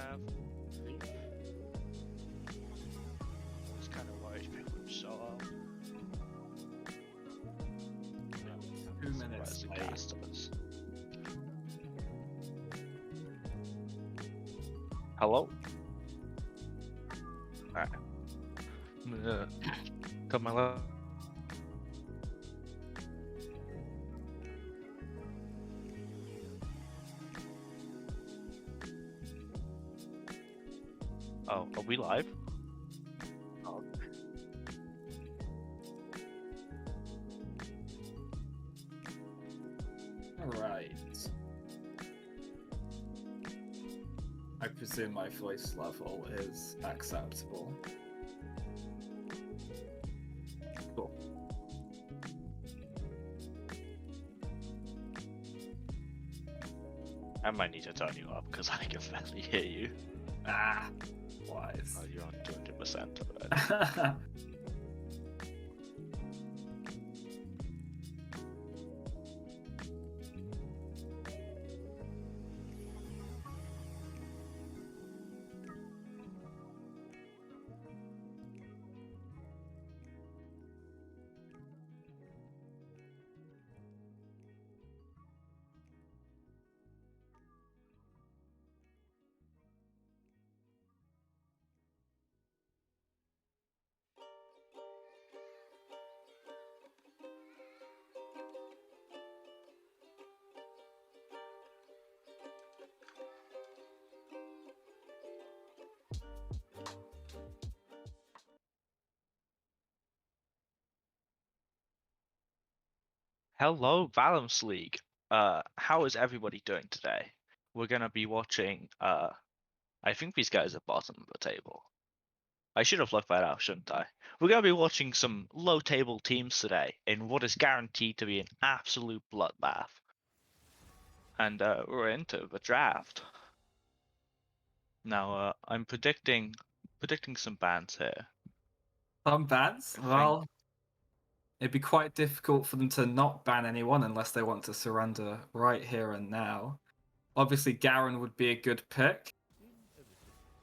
have. It's kind of worried me with solo. 2 minutes Where's the late. casters? Hello? Alright. I'm gonna cut my left. Oh, are we live? Oh. Alright. I presume my voice level is acceptable. Cool. I might need to turn you up because I can barely hear you. Ah, wise. Oh, you're on 200% already. Hello, Valence League. How is everybody doing today? We're gonna be watching. I think these guys are bottom of the table. I should have looked that up, shouldn't I? We're gonna be watching some low-table teams today in what is guaranteed to be an absolute bloodbath. And we're into the draft. Now, I'm predicting some bans here. Some bans? Well, it'd be quite difficult for them to not ban anyone unless they want to surrender right here and now. Obviously, Garen would be a good pick.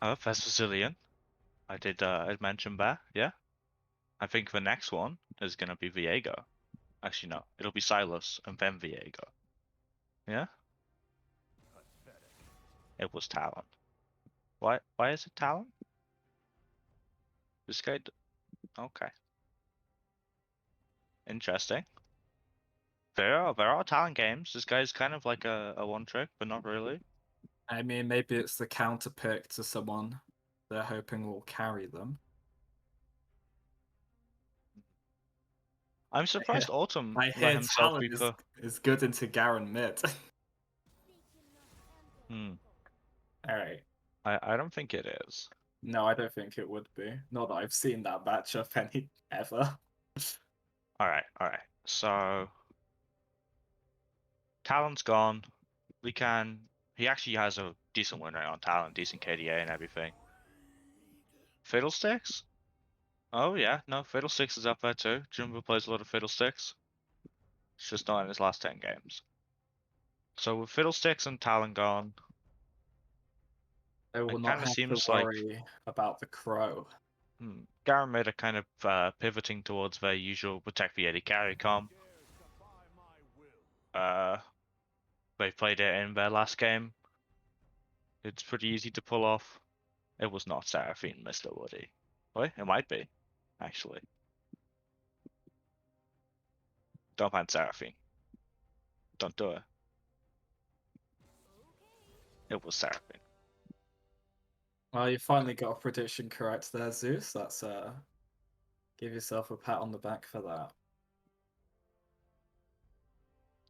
That's Brazilian. I did mention that, yeah. I think the next one is gonna be Viego. Actually, no, it'll be Silas and then Viego. Yeah? It was Talon. Why is it Talon? This guy... Okay. Interesting. There are Talon games. This guy's kind of like a one-trick, but not really. I mean, maybe it's the counter pick to someone they're hoping will carry them. I'm surprised Autumn I let hear himself Talon be put... is good into Garen mid. Alright. I don't think it is. No, I don't think it would be. Not that I've seen that matchup ever. Alright. So... Talon's gone. We can... He actually has a decent win rate on Talon, decent KDA and everything. Fiddlesticks? Oh yeah, no, Fiddlesticks is up there too. Jumbo plays a lot of Fiddlesticks. It's just not in his last 10 games. So with Fiddlesticks and Talon gone, I will it not kind of have to seems like worry about the crow. Garen made a kind of pivoting towards their usual protect the AD carry comp. They played it in their last game. It's pretty easy to pull off. It was not Seraphine, Mr. Woody. Wait, it might be, actually. Don't ban Seraphine. Don't do it. It was Seraphine. Well, you finally got a prediction correct there, Zeus. That's give yourself a pat on the back for that.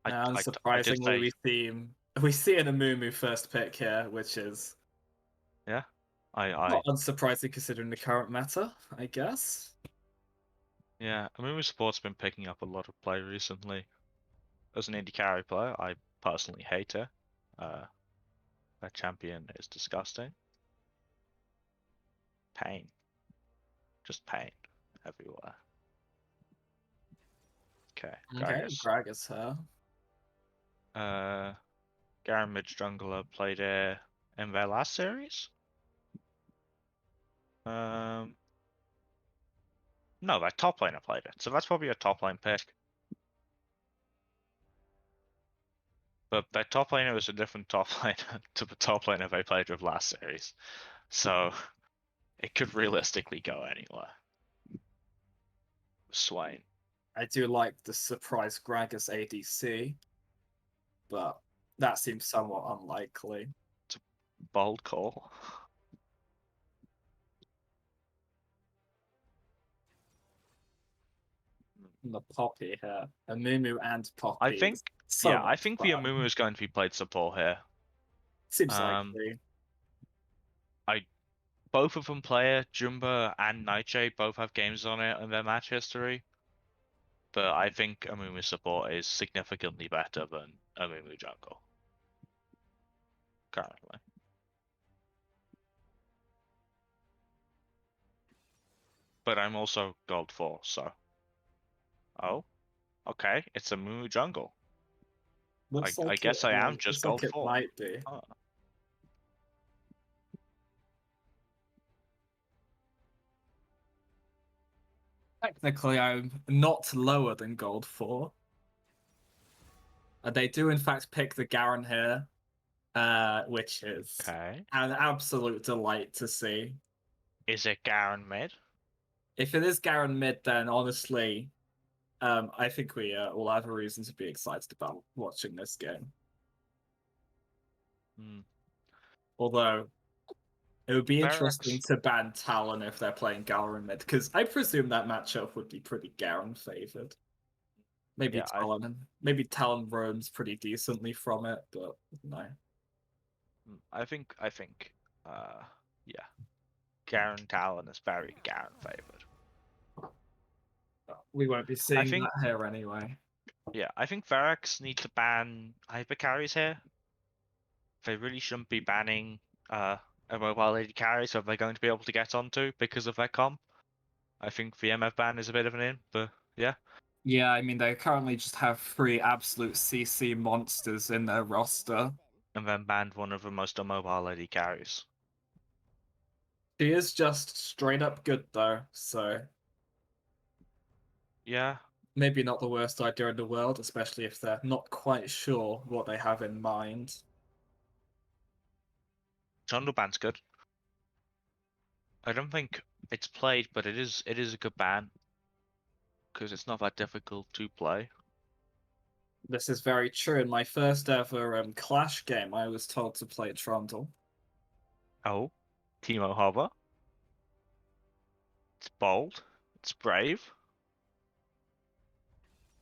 Unsurprisingly, we see an Amumu first pick here, which is Yeah, not unsurprising considering the current meta, I guess. Yeah, Amumu Sport's been picking up a lot of play recently. As an indie carry player, I personally hate her. That champion is disgusting. Pain. Just pain everywhere. Okay, Gragas. Gragas here. Garen mid jungler played in their last series. No, that top laner played it, so that's probably a top lane pick. But that top laner was a different top laner to the top laner they played with last series, so it could realistically go anywhere. Swain. I do like the surprise Gragas ADC, but that seems somewhat unlikely. It's a bold call. The Poppy here. A Mumu and I Poppy think, is so yeah, I much think the fun. Amumu is going to be played support here. Seems Um, likely. both of them play it. Jumba and Nightshade both have games on it in their match history. But I think Amumu support is significantly better than Amumu jungle currently. But I'm also gold 4, so. Oh, okay. It's Amumu jungle. Looks I like guess I am just looks like gold it 4. might be. Oh. Technically, I'm not lower than gold 4. They do, in fact, pick the Garen here, which is Okay. an absolute delight to see. Is it Garen mid? If it is Garen mid, then honestly, I think we will have a reason to be excited about watching this game. Hmm. Although it would be interesting Verax. to ban Talon if they're playing Garen mid, because I presume that matchup would be pretty Garen favored. Yeah, Maybe Talon roams pretty decently from it, but no. I think, uh, yeah, Garen Talon is very Garen favored. We won't be I seeing think, that here anyway. yeah, I think Verax need to ban hyper carries here. They really shouldn't be banning a mobile AD carry, so they're going to be able to get onto because of their comp. I think the MF ban is a bit of an in, but yeah. Yeah, I mean, they currently just have 3 absolute CC monsters in their roster. And then banned one of the most immobile AD carries. She is just straight up good, though, so Yeah, maybe not the worst idea in the world, especially if they're not quite sure what they have in mind. Jungle ban's good. I don't think it's played, but it is a good ban because it's not that difficult to play. This is very true. In my first ever Clash game, I was told to play Trundle. Oh, Teemo Hover. It's bold. It's brave.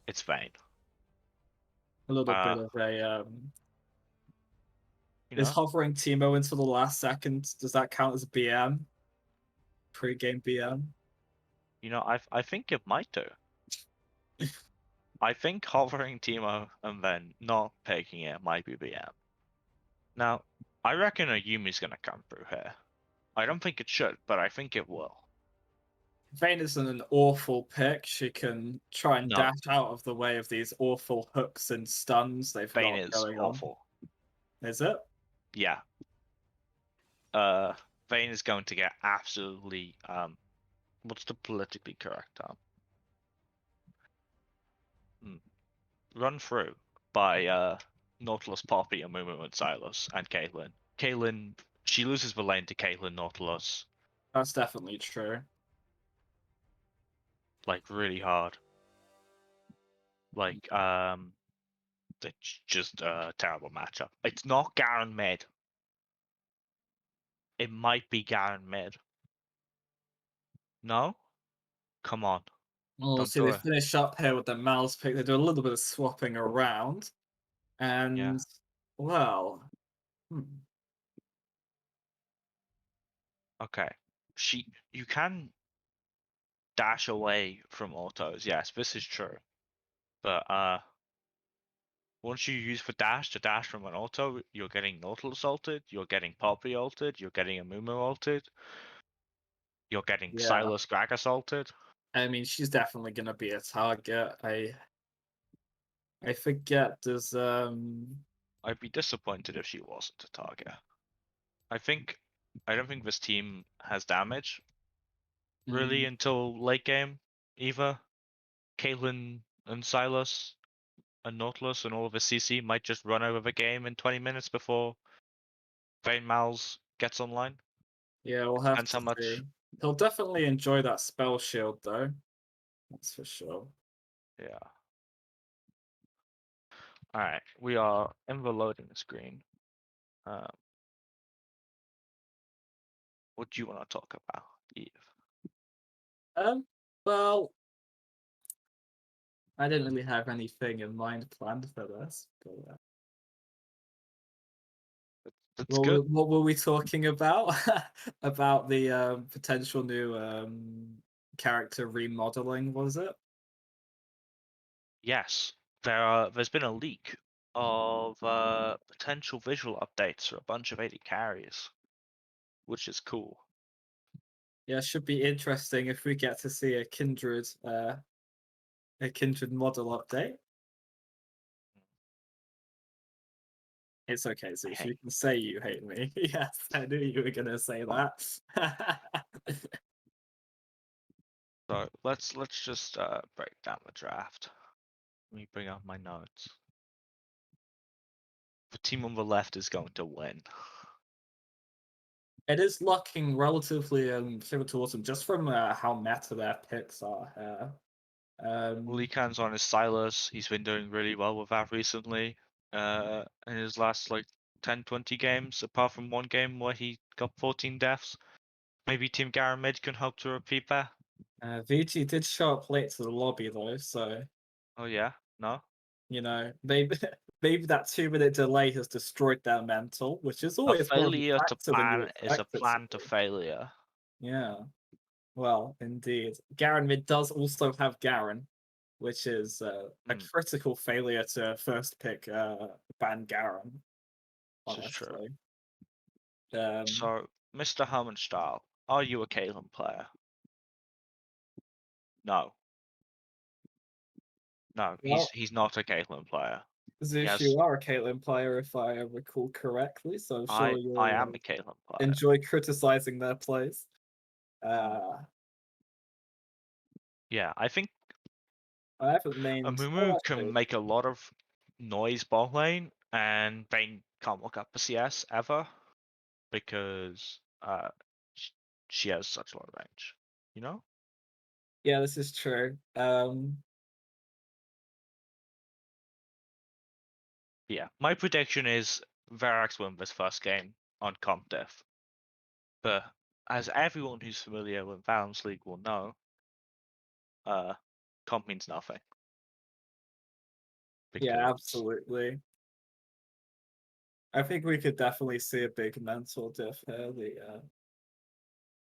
It's vain. A little bit Uh, of a you is know, hovering Teemo until the last second. Does that count as BM? Pre-game BM? I think it might do. I think hovering Teemo and then not taking it might be BM. Now, I reckon a Yumi's gonna come through here. I don't think it should, but I think it will. Vayne isn't an awful pick. She can try and No, dash out of the way of these awful hooks and stuns they've Vayne got is going on. awful. Is it? Yeah. Vayne is going to get absolutely what's the politically correct term? Run through by Nautilus, Poppy, and Mumu and Silas and Caitlyn. Caitlyn, she loses the lane to Caitlyn Nautilus That's definitely true. like really hard. Like it's just a terrible matchup. It's not Garen mid. It might be Garen mid. No? Come on. Well, Don't see, do they it. finish up here with the mouse pick. They do a little bit of swapping around. Yeah. And, well, Okay. You can dash away from autos. Yes, this is true. But once you use the dash to dash from an auto, you're getting Nautilus ulted, you're getting Poppy ulted, you're getting a Mumu ulted, you're getting yeah. Silas Gragas ulted. I mean, she's definitely going to be a target. I forget, does I'd be disappointed if she wasn't a target. I don't think this team has damage. really until late game, either. Caitlyn and Silas and Nautilus and all of his CC might just run over the game in 20 minutes before Vayne Mals gets online. Yeah, we'll have Depends to how much. see. He'll definitely enjoy that spell shield, though. That's for sure. Yeah. All right, we are in the loading screen. What do you want to talk about, Eve? Well, I didn't really have anything in mind planned for this, but That's good. what were we talking about? About the potential new character remodeling, was it? Yes, there's been a leak of potential visual updates for a bunch of 80 carries, which is cool. Yeah, it should be interesting if we get to see a kindred model update. It's okay, Zeus. Hey, You can say you hate me. Yes, I knew you were gonna say that. so let's just break down the draft. Let me bring up my notes. The team on the left is going to win. It is looking relatively similar to Autumn, just from how meta their picks are here. Likan's on his Silas. He's been doing really well with that recently. In his last like 10, 20 games, apart from one game where he got 14 deaths. Maybe Team Garen mid can hope to repeat that. VG did show up late to the lobby though, so Oh yeah, no. maybe maybe that 2 minute delay has destroyed their mental, which is A always more of a failure to factor than you plan is a expect it to plan to be. failure. Yeah, well, indeed. Garen mid does also have Garen, which is a Hmm, critical failure to first pick ban Garen, this is true. honestly. Um, So, Mr. Hermanstyle, are you a Caitlyn player? No. No, well, he's not a Caitlyn player. Zeus, Yes, you are a Caitlyn player, if I recall correctly, so I'm sure I am you'll a Caitlyn player. enjoy criticizing their plays. Hmm. Uh, Yeah, I think I haven't a named. Oh, Mumu actually, can make a lot of noise ball lane, and they can't look up a CS ever because she has such a lot of range. You know? yeah, this is true. Yeah, my prediction is Verax win this first game on comp diff. But as everyone who's familiar with Valorant League will know, uh, comp means nothing Yeah, because absolutely. I think we could definitely see a big mental diff here. The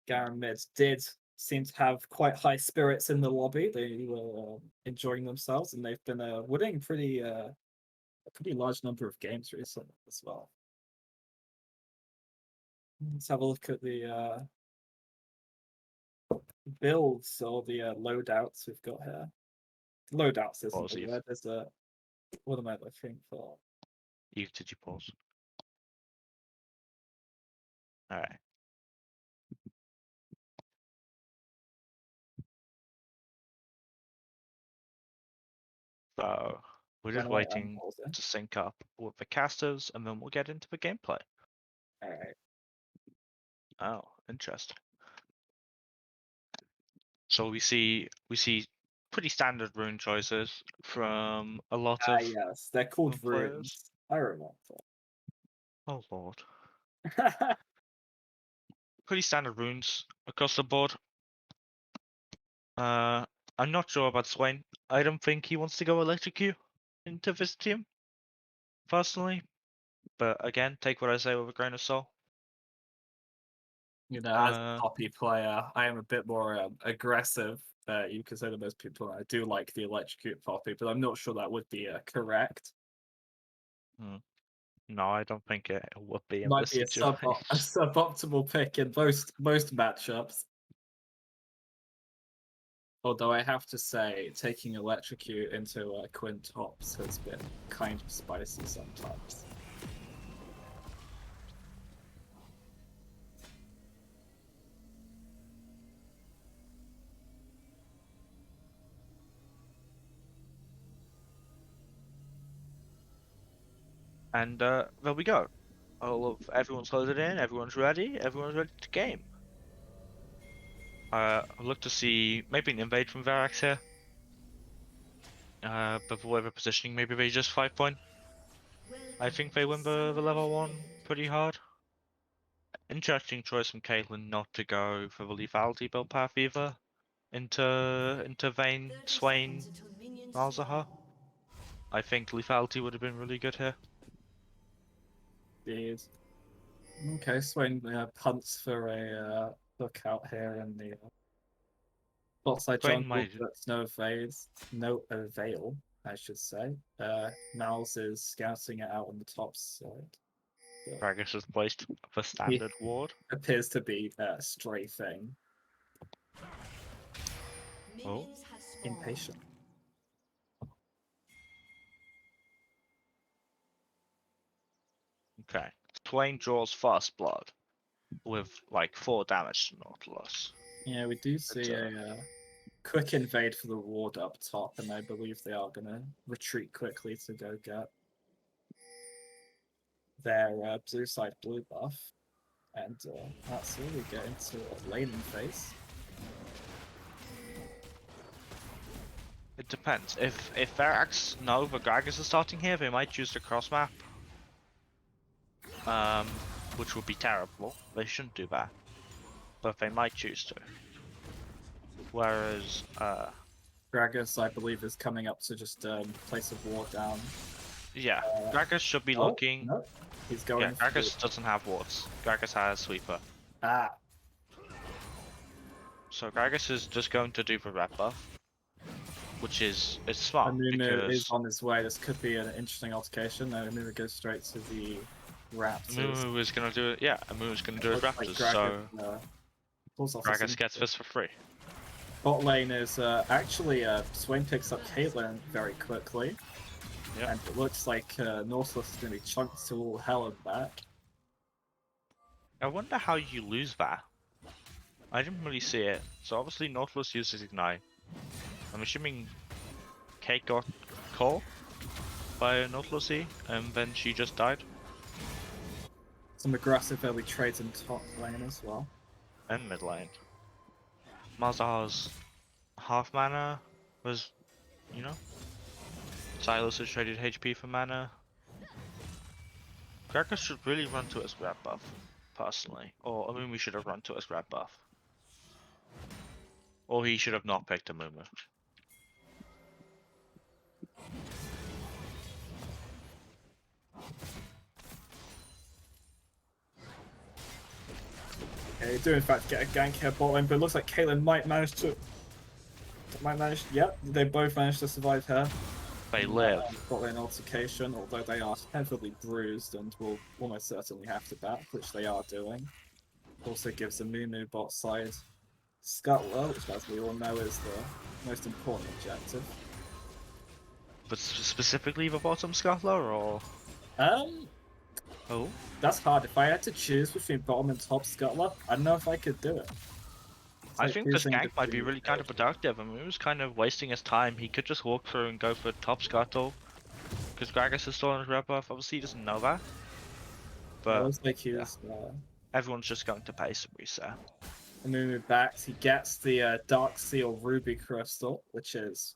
Garen mids did seem to have quite high spirits in the lobby. They were enjoying themselves, and they've been winning a pretty large number of games recently as well. Let's have a look at the builds or the loadouts we've got here. Loadouts isn't pause the Eve. word. There's a what am I looking for? Eve, did you pause? All right. So we're When just I waiting pause it. to sync up with the casters, and then we'll get into the gameplay. All right. Oh, interesting. So we see pretty standard rune choices from a lot Ah, of yes, they're called players. runes. I remember. Oh lord. Pretty standard runes across the board. Uh, I'm not sure about Swain. I don't think he wants to go electrocute into this team, personally. But again, take what I say with a grain of salt. As a Poppy player, I am a bit more aggressive. You consider most people. I do like the electrocute Poppy, but I'm not sure that would be correct. Hmm. No, I don't think it would be in Might this be a situation. suboptimal pick in most matchups. Although I have to say, taking electrocute into Quintops has been kind of spicy sometimes. And there we go. Everyone's loaded in, everyone's ready to game. I'd look to see maybe an invade from Verax here. Before ever positioning, maybe they just 5-point. I think they win the level 1 pretty hard. Interesting choice from Caitlyn not to go for the lethality build path either. Into Vayne, Swain, Malzahar. I think lethality would have been really good here. Indeed. Okay, Swain punts for a hook out here in the bot side Swain jungle, might but no avail, I should say. Mal's is scouting it out on the top side. Gragas has placed the standard ward. Appears to be strafing. Oh. Impatient. Okay. Swain draws First Blood with like 4 damage to Nautilus. Yeah, we do see a quick invade for the ward up top, and I believe they are going to retreat quickly to go get their blue side blue buff. And that's all we get into a laning phase. It depends. If Verax know the Gragas is starting here, they might choose the cross map. Which would be terrible. They shouldn't do that. But they might choose to. Whereas Gragas, I believe, is coming up to just place a ward down. Yeah, Gragas should be looking. No, he's going. Yeah, Gragas doesn't have wards. Gragas has sweeper. Ah. So Gragas is just going to do the red buff, which is smart. Amumu is on his way. This could be an interesting altercation. No, Amumu goes straight to the Raptors. Amumu is going to do it. Yeah, Amumu is going to do his Raptors. So Gragas gets this for free. Bot lane is actually Swain picks up Caitlyn very quickly. Yep. And it looks like Nautilus is going to be chunked to all hell and back. I wonder how you lose that. I didn't really see it. So obviously Nautilus uses Ignite. I'm assuming Kate got caught by Nautilus E, and then she just died. Some aggressive early trades in top lane as well. And mid lane. Malzahar's half mana was, you know, Silas has traded HP for mana. Gragas should really run to his grab buff, personally. Or Amumu should have run to his grab buff. Or he should have not picked Amumu. Okay, they do in fact get a gank here bot lane, but it looks like Caitlyn might manage to... Yep, they both managed to survive her. They live. Bot lane altercation, although they are heavily bruised and will almost certainly have to back, which they are doing. Also gives a Amumu bot side Scuttler, which as we all know is the most important objective. But specifically the bottom Scuttler, or? Oh? That's hard. If I had to choose between bottom and top Scuttler, I don't know if I could do it. I think this gank might be really kind of productive. I mean, he was kind of wasting his time. He could just walk through and go for top Scuttle. Because Gragas is still on his red buff. Obviously, he doesn't know that. But it looks like he was, everyone's just going to pay some reset. Amumu backs. He gets the Dark Seal Ruby Crystal, which is...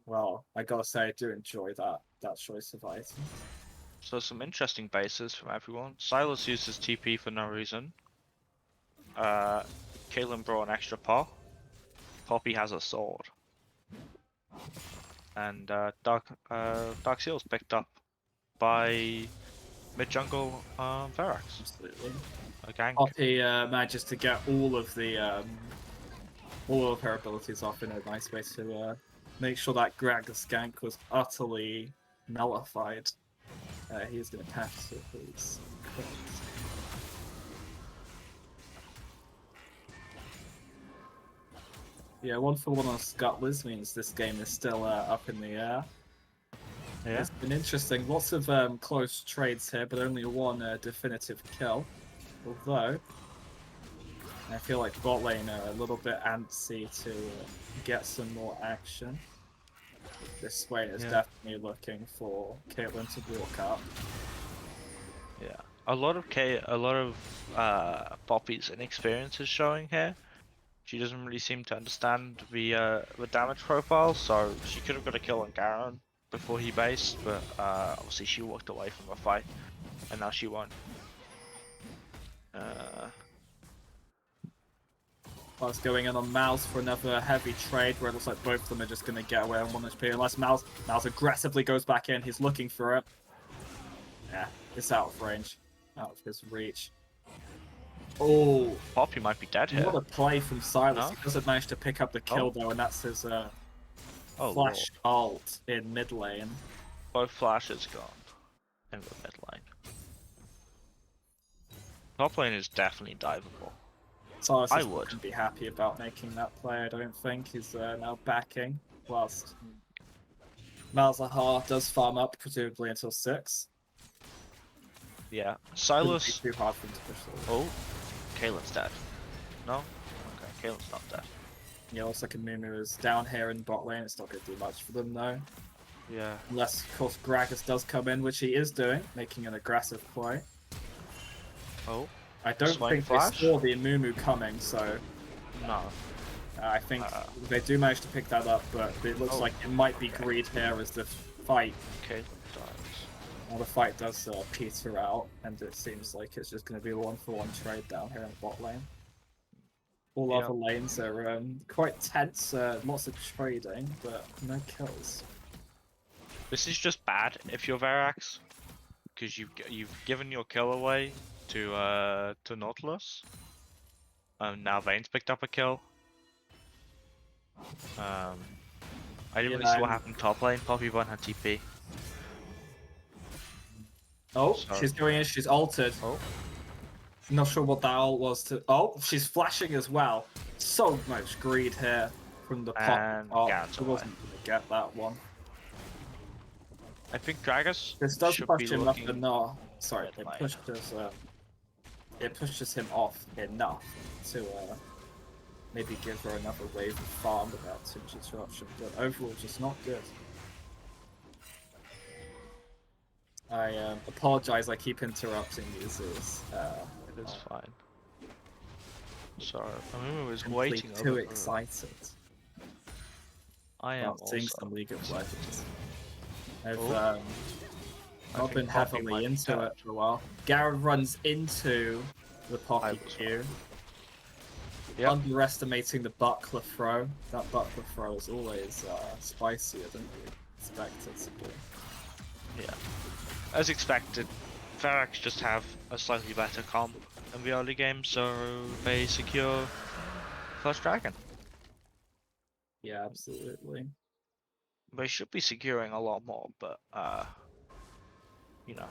Well, I gotta say, I do enjoy that choice of item. So some interesting bases from everyone. Silas uses TP for no reason. Caitlyn brought an extra pop. Poppy has a sword. And Dark Seal's picked up by mid jungle Verax. Absolutely. A gank. Poppy manages to get all of her abilities off in a nice way to make sure that Gragas gank was utterly nullified. He's going to pass it, please. Yeah, 1-for-1 on Scuttlers means this game is still up in the air. Yeah. It's been interesting. Lots of close trades here, but only one definitive kill. Although, I feel like bot lane are a little bit antsy to get some more action. This Swain is Yeah. definitely looking for Caitlyn to walk up. Yeah, a lot of Poppy's inexperience is showing here. She doesn't really seem to understand the damage profile, so she could have got a kill on Garen before he based, but obviously she walked away from the fight, and now she won. Plus going in on Mouse for another heavy trade where it looks like both of them are just going to get away on 1 HP. Unless Mouse aggressively goes back in, he's looking for it. Yeah, it's out of range. Out of his reach. Oh, Poppy might be dead here. what a play from Silas. No? He doesn't manage to pick up the kill though, and that's his flash ult in mid lane. Both flashes gone in the mid lane. Top lane is definitely diveable. Silas I would be happy about making that play. I don't think he's now backing. Whilst Malzahar does farm up presumably until 6. Yeah, Silas. Too hard for him to push through. Oh, Caitlyn's dead. No? Okay, Caitlyn's not dead. Yeah, looks like Amumu is down here in bot lane. It's not going to do much for them though. Yeah. Unless, of course, Gragas does come in, which he is doing, making an aggressive play. Oh. I don't think flash? they saw the Amumu coming, so No. I think they do manage to pick that up, but it looks like it might be greed here as the fight. Caitlyn dies. Well, the fight does peter out, and it seems like it's just going to be a 1-for-1 trade down here in the bot lane. All other lanes are quite tense, lots of trading, but no kills. This is just bad if you're Verax, because you've given your kill away to Nautilus. Now Vayne's picked up a kill. I didn't really see what happened top lane. Poppy Bun had TP. Oh, so she's going in. She's altered. Oh. Not sure what that ult was to. Oh, she's flashing as well. So much greed here from the pop. Oh, she wasn't going to get that one. I think Gragas. This does push him up enough. Sorry, it pushes him off enough to maybe give her another wave of farm without too much disruption. But overall, just not good. I apologize. I keep interrupting users. It is fine. Sorry, I was waiting. Too excited. I am seeing some League of Legends. I've not been heavily into it for a while. Garen runs into the Poppy Q. Underestimating the buckler throw. That buckler throw is always spicier than you expect it to be. Yeah. As expected, Verax just have a slightly better comp in the early game, so they secure first dragon. Yeah, absolutely. They should be securing a lot more, but you know,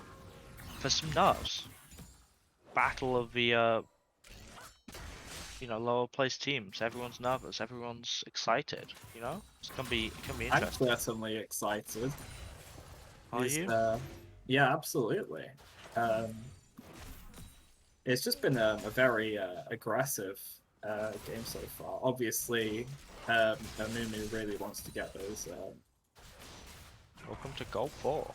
for some nerves. Battle of the lower place teams. Everyone's nervous. Everyone's excited. You know, it can be interesting. I'm certainly excited. Are you? Yeah, absolutely. It's just been a very aggressive game so far. Obviously, Amumu really wants to get those. Welcome to Gold 4.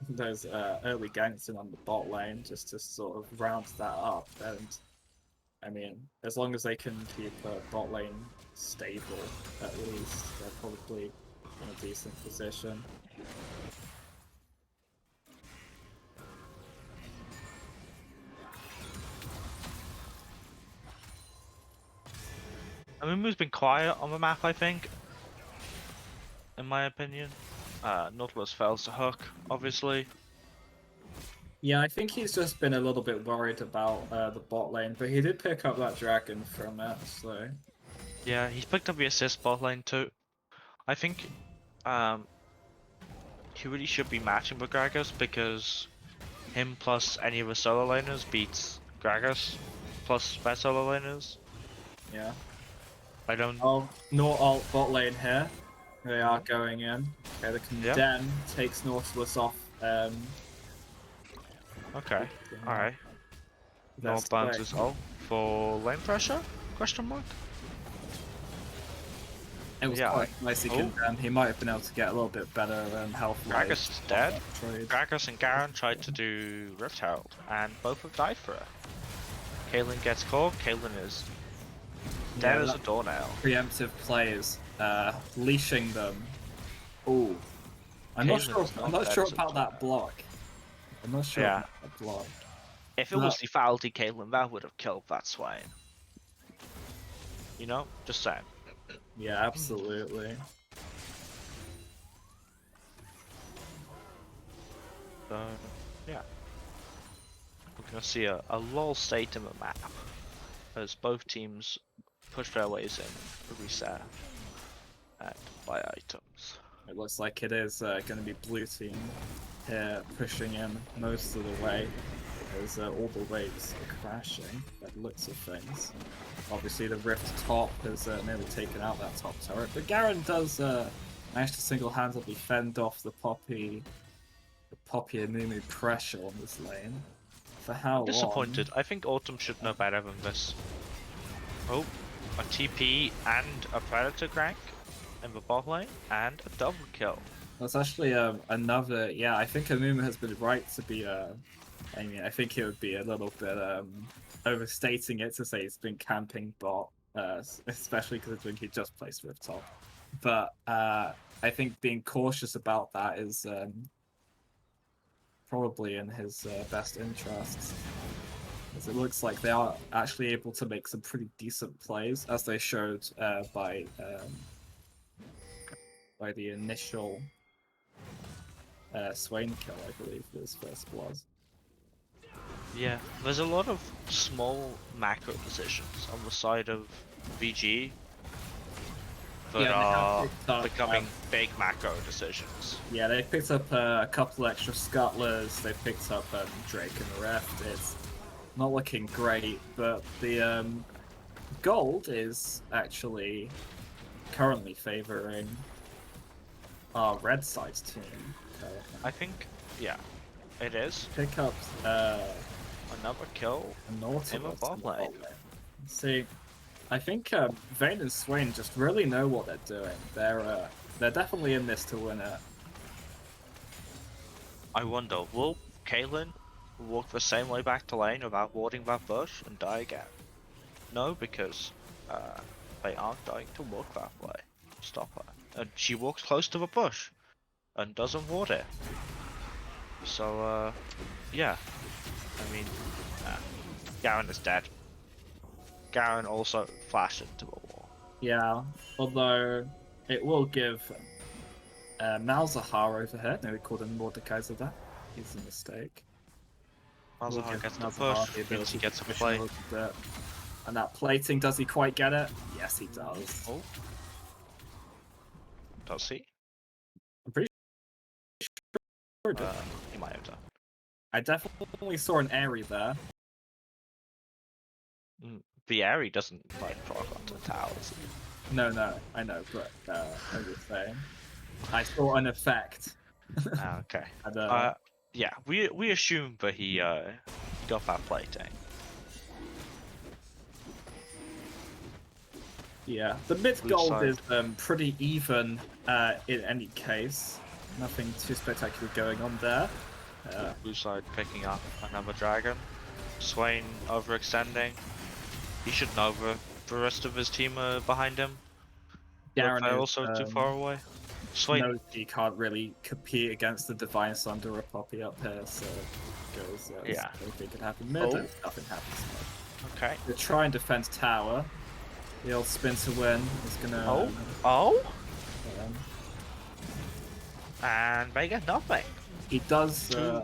Those early ganks in on the bot lane just to sort of round that up. And I mean, as long as they can keep bot lane stable, at least, they're probably in a decent position. Amumu's been quiet on the map, I think. In my opinion. Nautilus fails to hook, obviously. Yeah, I think he's just been a little bit worried about the bot lane, but he did pick up that dragon from it, so... Yeah, he's picked up the assist bot lane too. I think he really should be matching with Gragas, because him plus any of the solo laners beats Gragas plus their solo laners. Yeah. I don't... Oh, no ult bot lane here. They are going in. Okay, the Condemn takes Nautilus off. Okay, alright. No burns his ult for lane pressure? Question mark? It was Yeah. quite nicely condemned. He might have been able to get a little bit better health. Gragas is dead. Gragas and Garen tried to do Rift Herald, and both have died for it. Caitlyn gets caught. Caitlyn is dead as a doornail. Preemptive plays, leashing them. Ooh, I'm not sure about that block. I'm not sure about that block. If it was lethality Caitlyn, that would have killed that Swain. You know, just saying. Yeah, absolutely. So, yeah. We're going to see a lull state in the map as both teams push their ways in, reset, and buy items. It looks like it is going to be blue team here pushing in most of the way as all the waves are crashing by the looks of things. Obviously the Rift top has nearly taken out that top turret, but Garen does manage to single-handedly fend off the Poppy and Mumu pressure on this lane. For how long? Disappointed. I think Autumn should know better than this. Oh, a TP and a Predator crank in the bot lane, and a double kill. That's actually another. Yeah, I think Amumu has been right to be. I mean, I think it would be a little bit overstating it to say he's been camping bot, especially considering he just placed Rift top. But I think being cautious about that is probably in his best interests. As it looks like they are actually able to make some pretty decent plays, as they showed by the initial Swain kill, I believe this first was. Yeah, there's a lot of small macro decisions on the side of VG that are becoming big macro decisions. Yeah, they picked up a couple extra scuttlers, they picked up Drake and Rift. It's not looking great, but the gold is actually currently favoring our red side's team. I think, yeah, it is. Pick up another kill in the bot lane. See, I think Vayne and Swain just really know what they're doing. They're definitely in this to win it. I wonder, will Caitlyn walk the same way back to lane without warding that bush and die again? No, because they aren't going to walk that way. Stop her. And she walks close to the bush and doesn't ward it. So, yeah. I mean, Garen is dead. Garen also flashed into a wall. Yeah, although it will give Malzahar over here. No, we called him Mordekaiser there. He's a mistake. Malzahar gets the push, means he gets a play. And that plating, does he quite get it? Yes, he does. Oh. Does he? I'm pretty sure he might have done. I definitely saw an Airy there. The Airy doesn't like proc onto the towers. No, I know, but I'm just saying. I saw an effect. Okay. And, yeah, we assume that he got that plating. Yeah, the mid gold is pretty even in any case. Nothing too spectacular going on there. Blue side picking up another dragon. Swain overextending. He should know the rest of his team are behind him. Garen but they're also too far away. Swain knows he can't really compete against the Divine Sunder or Poppy up here, so it goes. Yeah. Anything can happen mid, and nothing happens. Okay. They try and defend tower. The old spin to win is gonna. And they get nothing. He does. Two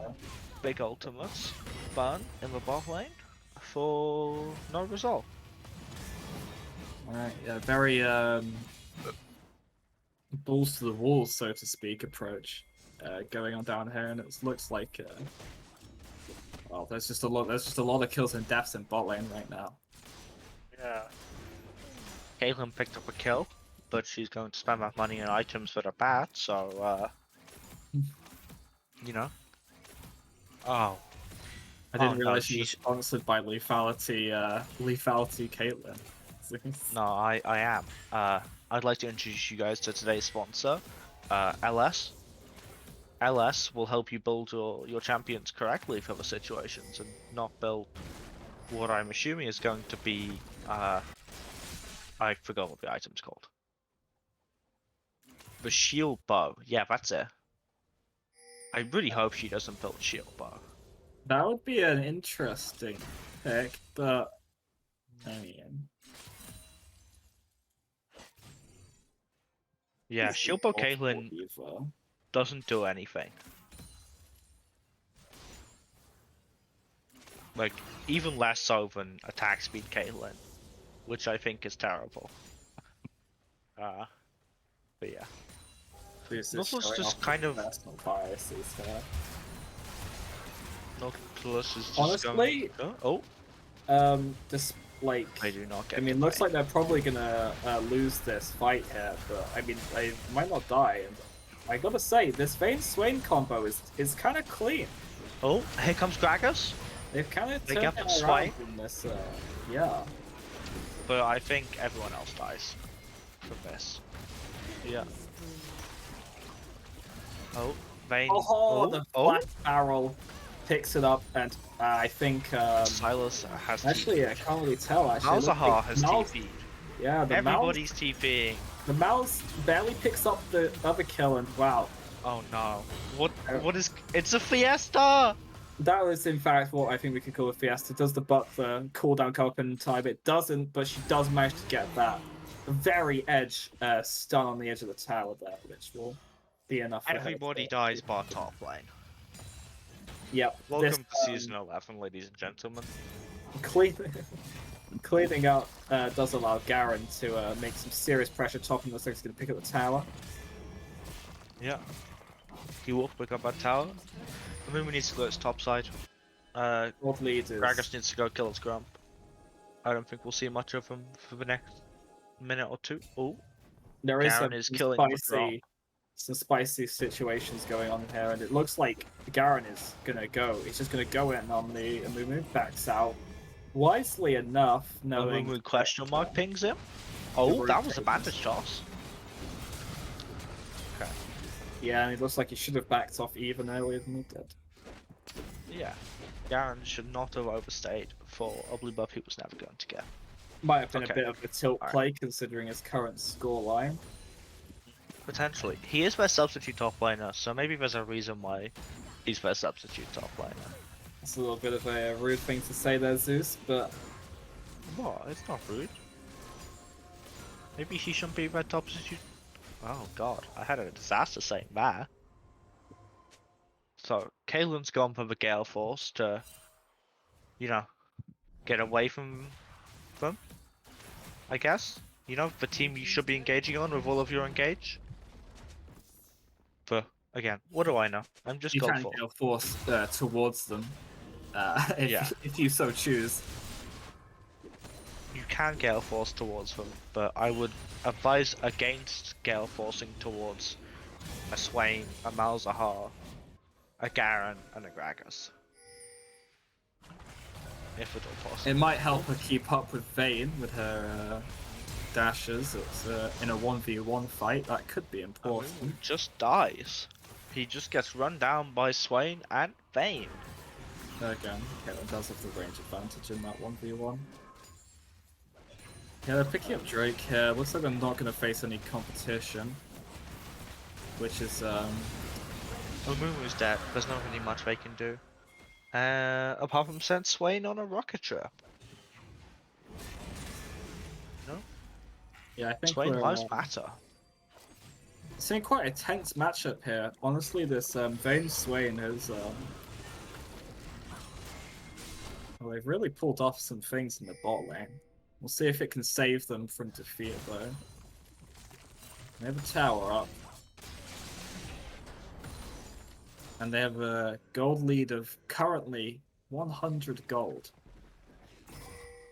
big ultimates burn in the bot lane for no result. Alright, yeah, very balls to the walls, so to speak, approach going on down here, and it looks like well, there's just a lot of kills and deaths in bot lane right now. Yeah. Caitlyn picked up a kill, but she's going to spend that money on items that are bad, so you know. Oh. I didn't realize she was sponsored by Lethality Caitlyn. No, I am. I'd like to introduce you guys to today's sponsor, LS. LS will help you build your champions correctly for the situations and not build what I'm assuming is going to be, I forgot what the item's called. The shield bow. Yeah, that's it. I really hope she doesn't build shield bow. That would be an interesting pick, but I mean, yeah, shield bow Caitlyn doesn't do anything. Like, even less so than attack speed Caitlyn, which I think is terrible. But yeah. Nautilus just kind of personal biases here. Nautilus is just honestly going... just like they do not get. I mean, looks like they're probably gonna lose this fight here, but I mean, they might not die. And I gotta say, this Vayne Swain combo is kind of clean. Oh, here comes Gragas. They've kind of turned it around Swain in this. Yeah. But I think everyone else dies from this. Yeah. Oh, Vayne. The flat barrel picks it up, and I think Silas has. Actually, I can't really tell. Actually, Malzahar has TP'd. Yeah, everybody's TPing. The mouse barely picks up the other kill, and wow. Oh no! What is? It's a Fiesta. That was in fact what I think we could call a Fiesta. Does the butler cooldown come up in time? It doesn't, but she does manage to get that very edge stun on the edge of the tower there, which will be enough. Everybody dies bar top lane. Yep. Welcome to season 11, ladies and gentlemen. Cleaning up does allow Garen to make some serious pressure top, and looks like he's going to pick up the tower. Yeah. He will pick up that tower. I mean, we need to go to top side. World lead is... Gragas needs to go kill his Grump. I don't think we'll see much of him for the next minute or two. Oh, there is some spicy situations going on here, and it looks like Garen is gonna go. He's just gonna go in on the Amumu, backs out wisely enough, knowing Amumu question mark pings him. Oh, that was a bandage toss. Okay. Yeah, and it looks like he should have backed off even earlier than he did. Yeah, Garen should not have overstayed for a blue buff he was never going to get. Might have been a bit of a tilt play considering his current scoreline. Potentially. He is their substitute top laner, so maybe there's a reason why he's their substitute top laner. It's a little bit of a rude thing to say there, Zeus, but... What? It's not rude. Maybe he shouldn't be their top substitute. Oh god, I had a disaster saying that. So, Caitlyn's gone for the Gale Force to, you know, get away from them, I guess. You know, the team you should be engaging on with all of your engage. But, again, what do I know? I'm just you can Gale Force towards them, if you so choose. You can Gale Force towards them, but I would advise against Gale Forcing towards a Swain, a Malzahar, a Garen, and a Gragas. If at all possible. It might help her keep up with Vayne with her dashes. It's in a 1v1 fight, that could be important. He just dies. He just gets run down by Swain and Vayne. Again, Caitlyn does have the range advantage in that 1v1. Yeah, they're picking up Drake here. Looks like they're not going to face any competition. Which is, Amumu's dead. There's not really much they can do. Apart from send Swain on a rocket trip. No? Yeah, I think Swain lives matter. Seeing quite a tense matchup here. Honestly, this Vayne Swain has... well, they've really pulled off some things in the bot lane. We'll see if it can save them from defeat, though. They have a tower up. And they have a gold lead of currently 100 gold.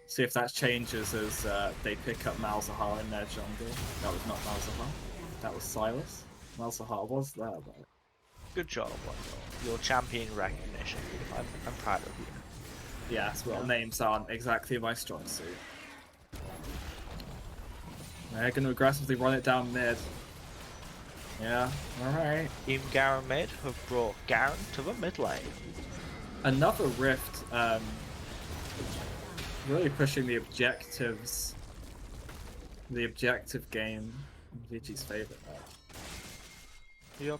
See if that changes as they pick up Malzahar in their jungle. That was not Malzahar. That was Silas. Malzahar was there, though. Good job on your champion recognition. I'm proud of you. Yes, well, names aren't exactly my strong suit. They're going to aggressively run it down mid. Yeah, alright. Team Garen mid have brought Garen to the mid lane. Another Rift, really pushing the objectives. The objective game. VG's favorite. Yep.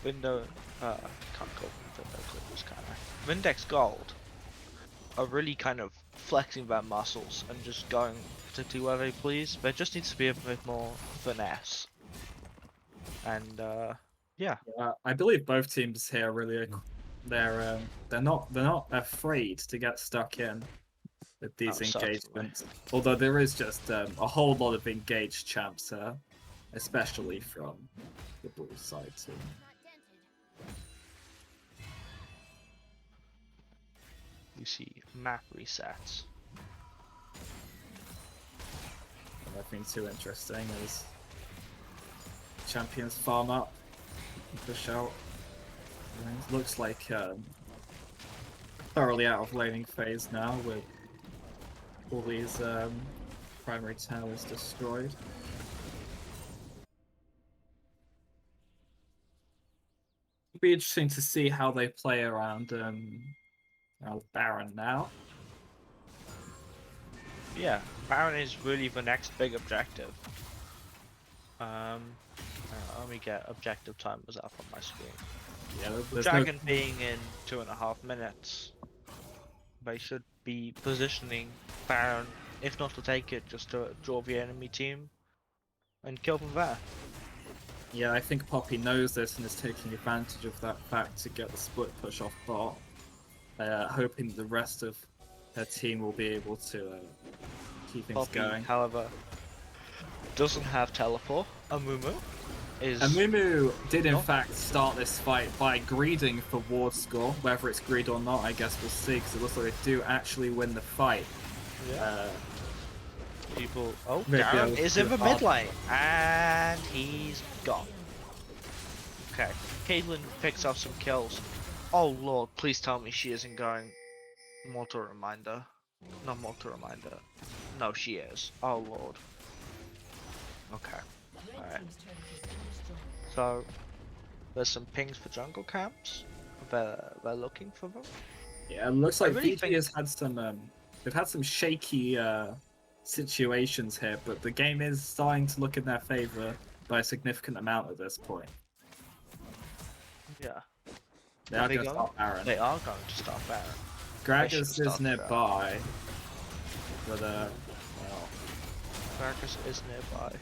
Window, can't call them window clippers, can I? Vindex Gold are really kind of flexing their muscles and just going to do where they please. There just needs to be a bit more finesse. And yeah. I believe both teams here really they're not afraid to get stuck in with these engagements. Although there is just a whole lot of engaged champs here, especially from the Bulls side too. You see map resets. Nothing too interesting as champions farm up and push out. It looks like thoroughly out of laning phase now with all these primary towers destroyed. It'd be interesting to see how they play around Baron now. Yeah, Baron is really the next big objective. Let me get objective timers up on my screen. Yeah, Dragon being in 2.5 minutes, they should be positioning Baron, if not to take it, just to draw the enemy team and kill them there. Yeah, I think Poppy knows this and is taking advantage of that fact to get the split push off bot, hoping that the rest of her team will be able to keep things Poppy, going. however, doesn't have teleport. Amumu did in fact start this fight by greeding for ward score. Whether it's greed or not, I guess we'll see, because it looks like they do actually win the fight. Yeah. Garen is in the mid lane, and he's gone. Okay, Caitlyn picks up some kills. Oh lord, please tell me she isn't going mortal reminder. Not mortal reminder. No, she is. Oh lord. Okay. Alright. So there's some pings for jungle camps. They're looking for them. Yeah, it looks like really VG has had some they've had some shaky situations here, but the game is starting to look in their favor by a significant amount at this point. Yeah. They are going to start Baron. They are going to start Baron. Gragas is nearby. But well. Verax is nearby.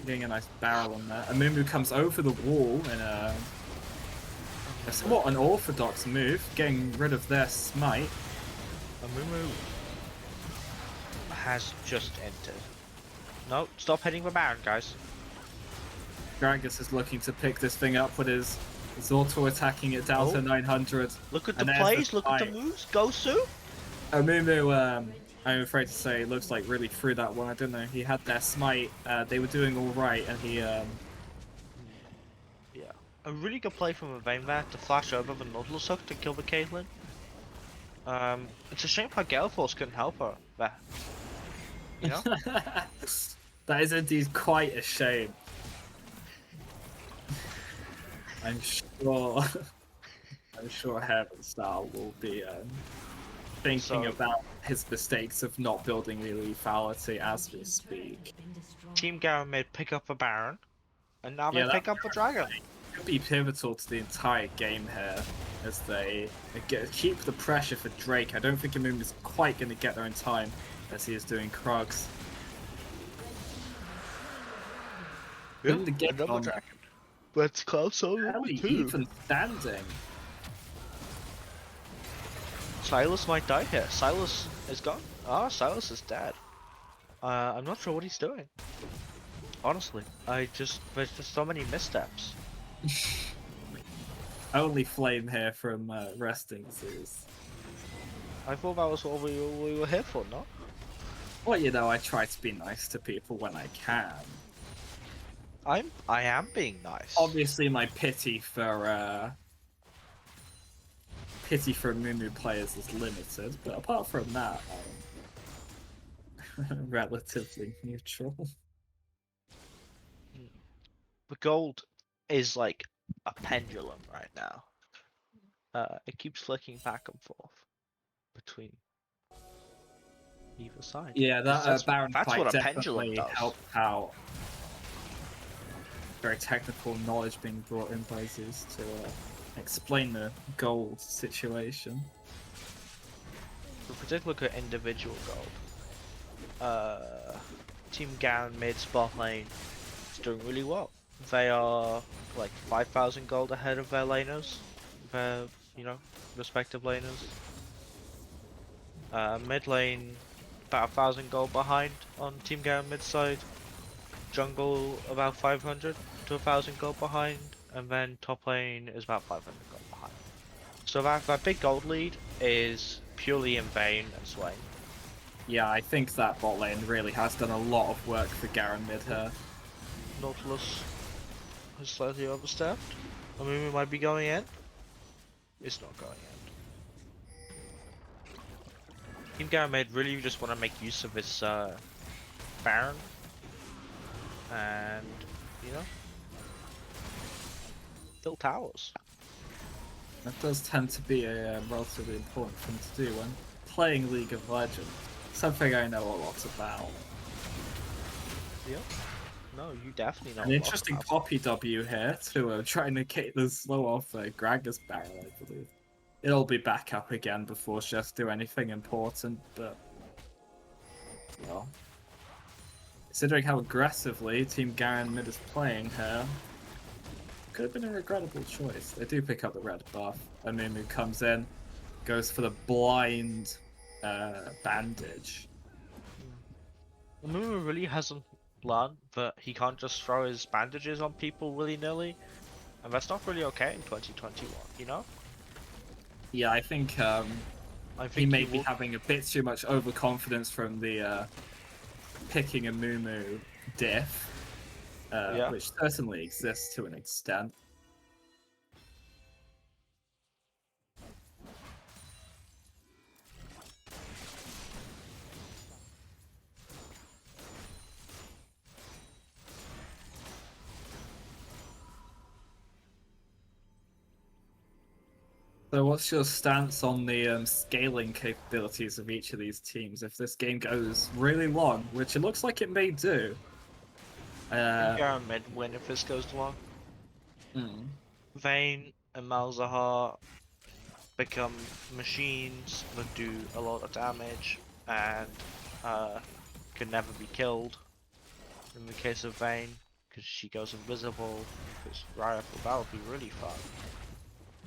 Getting a nice barrel on there. Amumu comes over the wall in a somewhat unorthodox move, getting rid of their smite. Amumu has just entered. No, stop heading for Baron, guys. Gragas is looking to pick this thing up with his auto attacking it down to 900. Look at the plays, look at the moves. Go Sue! Amumu, I'm afraid to say, looks like really threw that one. I don't know. He had their smite. They were doing all right, and he. Yeah, a really good play from a Vayne there to flash over the Nautilus hook to kill the Caitlyn. It's a shame how Gale Force couldn't help her there. You know? That is indeed quite a shame. I'm sure Heavenstar will be thinking about his mistakes of not building the lethality as we speak. Team Garen made pick up a Baron, and now they pick up a Dragon. Could be pivotal to the entire game here as they keep the pressure for Drake. I don't think Amumu is quite going to get there in time as he is doing Krugs. Yeah, another Dragon. But close over even standing. Silas might die here. Silas is gone. Ah, Silas is dead. I'm not sure what he's doing. Honestly, there's just so many missteps. Only flame here from resting Zeus. I thought that was what we were here for, no? Well, you know, I try to be nice to people when I can. I am being nice. Obviously, my pity for pity for Mumu players is limited, but apart from that, relatively neutral. The gold is like a pendulum right now. It keeps flicking back and forth between either side. Yeah, that Baron That's fight what a pendulum definitely does. helped out. Very technical knowledge being brought in by Zeus to explain the gold situation. If we take a look at individual gold, Team Garen mid spot lane is doing really well. They are like 5,000 gold ahead of their laners, their respective laners. Mid lane about 1,000 gold behind on Team Garen mid side. Jungle about 500 to 1,000 gold behind, and then top lane is about 500 gold behind. So that big gold lead is purely in Vayne and Swain. Yeah, I think that bot lane really has done a lot of work for Garen mid here. Nautilus has slightly overstepped. I mean, we might be going in. It's not going in. Team Garen mid really just want to make use of this Baron, and build towers. That does tend to be a relatively important thing to do when playing League of Legends. Something I know a lot about. Yep. No, you definitely know. An interesting Poppy W here to try and negate the slow off Gragas barrel, I believe. It'll be back up again before she has to do anything important, but well, considering how aggressively Team Garen mid is playing here, could have been a regrettable choice. They do pick up the red buff. Amumu comes in, goes for the blind bandage. Amumu really hasn't learned that he can't just throw his bandages on people willy-nilly, and that's not really okay in 2021, you know? Yeah, I think he may be having a bit too much overconfidence from the picking Amumu diff, which certainly exists to an extent. So what's your stance on the scaling capabilities of each of these teams? If this game goes really long, which it looks like it may do. Garen mid win if this goes long. Vayne and Malzahar become machines that do a lot of damage and can never be killed. In the case of Vayne, because she goes invisible, because that would be really fun.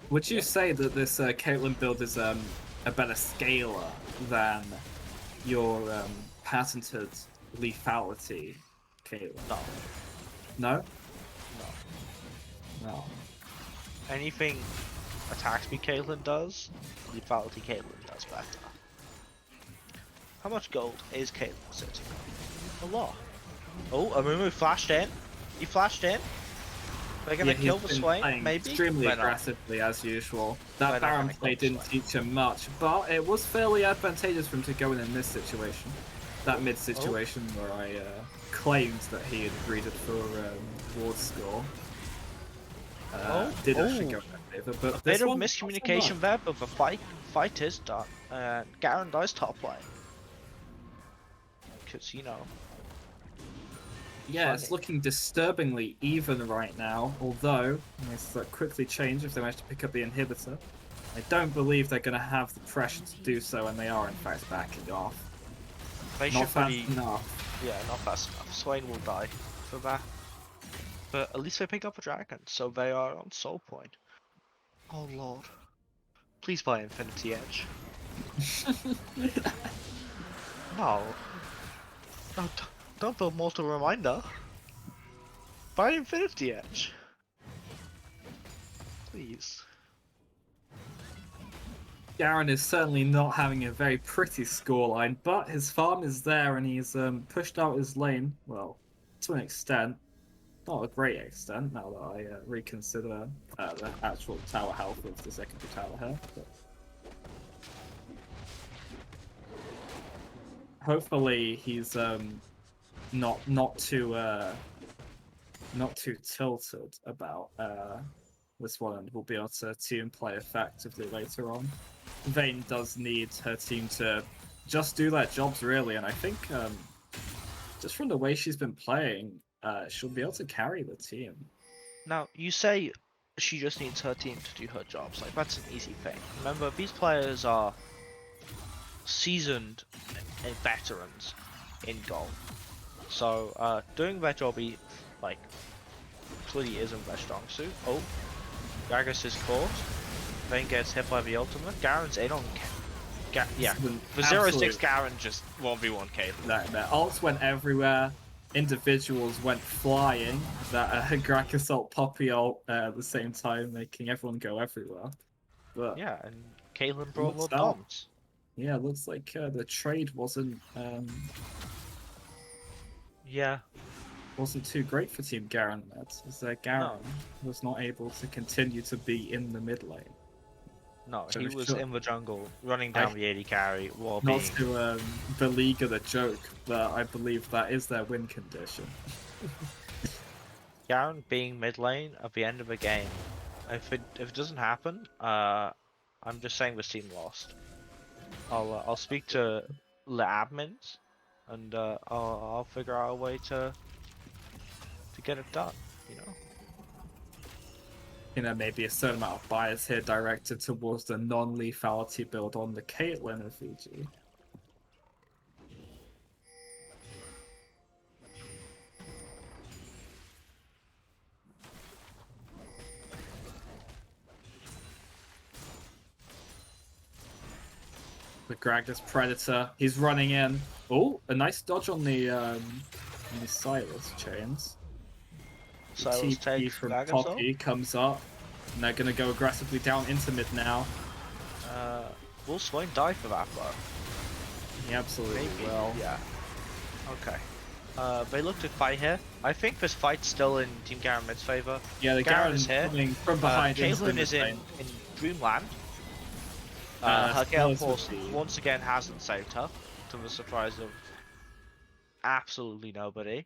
Would you say that this Caitlyn build is a better scaler than your patented lethality Caitlyn? No. No? No. No. Anything attack speed Caitlyn does, lethality Caitlyn does better. How much gold is Caitlyn sitting on? A lot. Oh, Amumu flashed in. He flashed in. They're gonna kill the Swain, maybe? Extremely aggressively as usual. That Baron play didn't teach him much, but it was fairly advantageous for him to go in this situation. That mid situation where I claimed that he had greeted for ward score. Did actually go in favor, but a bit of miscommunication there, but the fight is done. And Garen dies top lane. Because, yeah, it's looking disturbingly even right now, although this quickly change if they manage to pick up the inhibitor. I don't believe they're going to have the pressure to do so, and they are in fact backing off. Not fast enough. Yeah, not fast enough. Swain will die for that. But at least they pick up a dragon, so they are on soul point. Oh lord. Please buy Infinity Edge. No. No, don't build Mortal Reminder. Buy Infinity Edge. Please. Garen is certainly not having a very pretty scoreline, but his farm is there and he's pushed out his lane, well, to an extent. Not a great extent, now that I reconsider the actual tower health of the secondary tower here. But hopefully he's not too tilted about this one, and will be able to team play effectively later on. Vayne does need her team to just do their jobs, really, and I think just from the way she's been playing, she'll be able to carry the team. Now, you say she just needs her team to do her jobs. Like, that's an easy thing. Remember, these players are seasoned and veterans in gold. So, doing their job, like, clearly isn't their strong suit. Oh, Gragas is caught. Vayne gets hit by the ultimate. Garen's in on... yeah, the 0-6 Garen just 1v1k. Their ults went everywhere. Individuals went flying. That Gragas ult, Poppy ult at the same time, making everyone go everywhere. But yeah, and Caitlyn brought more bombs. Yeah, looks like the trade wasn't wasn't too great for Team Garen. As Garen was not able to continue to be in the mid lane. No, he was in the jungle, running down the AD carry while being... Not to beleaguer the joke, but I believe that is their win condition. Garen being mid lane at the end of the game, if it doesn't happen, I'm just saying this team lost. I'll speak to the admins, and I'll figure out a way to get it done. Maybe a certain amount of bias here directed towards the non-lethality build on the Caitlyn of VG. The Gragas Predator, he's running in. Oh, a nice dodge on the Silas chains. Silas TP from Poppy comes up, and they're going to go aggressively down into mid now. Will Swain die for that, though? He absolutely will. Yeah. Okay. They look to fight here. I think this fight's still in Team Garen mid's favor. Yeah, the Garen is here. From behind. Caitlyn is in Dreamland. Her Gale Force once again hasn't saved her, to the surprise of absolutely nobody.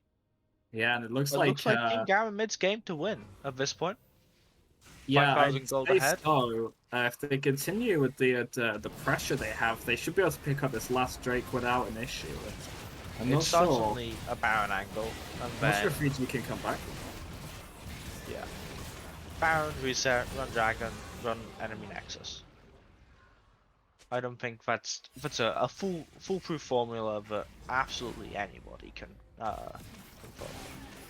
Yeah, and it looks like Team Garen mid's game to win at this point. Yeah, I'd say so. If they continue with the pressure they have, they should be able to pick up this last Drake without an issue. I'm not sure. It's certainly a Baron angle. And I'm not sure if VG can come back. Yeah. Baron, reset, run Dragon, run enemy Nexus. I don't think that's a foolproof formula that absolutely anybody can follow.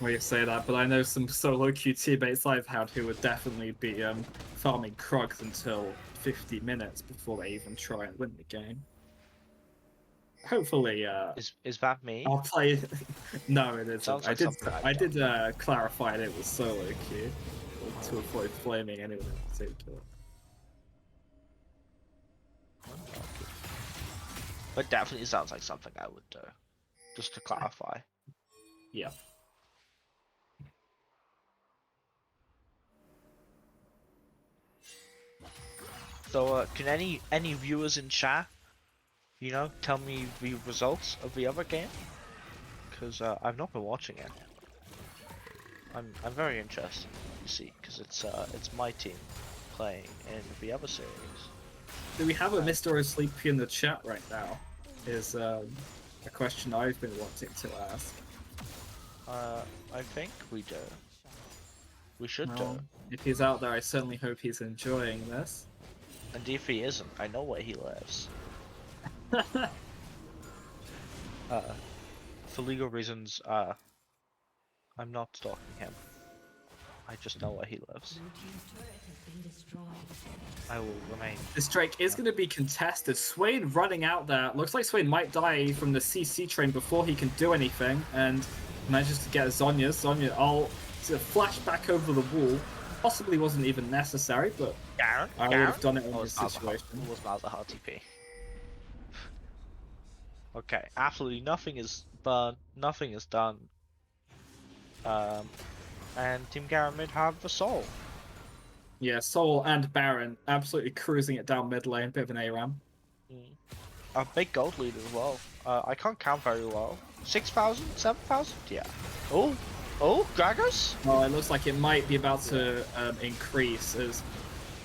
Well, you say that, but I know some solo queue teammates I've had who would definitely be farming Krugs until 50 minutes before they even try and win the game. Hopefully, is that me? I'll play. No, it isn't. Like I did clarify that it was solo queue to avoid flaming anyone in particular. But definitely sounds like something I would do, just to clarify. Yeah. So, can any viewers in chat, tell me the results of the other game? Because I've not been watching it. I'm very interested to see, because it's my team playing in the other series. Do we have a Mr. Sleepy in the chat right now? Is a question I've been wanting to ask. I think we do. We should do. If he's out there, I certainly hope he's enjoying this. And if he isn't, I know where he lives. For legal reasons, I'm not stalking him. I just know where he lives. I will remain. This Drake is going to be contested. Swain running out there. Looks like Swain might die from the CC train before he can do anything, and manages to get Zhonya. Zhonya ult to flash back over the wall. Possibly wasn't even necessary, but Garen, I would have done it in this situation. It was Malzahar TP. Okay, absolutely nothing is burned, nothing is done. And Team Garen mid have the Soul. Yeah, Soul and Baron absolutely cruising it down mid lane, bit of an ARAM. A big gold lead as well. I can't count very well. 6,000? 7,000? Yeah. Oh, Gragas? Well, it looks like it might be about to increase as.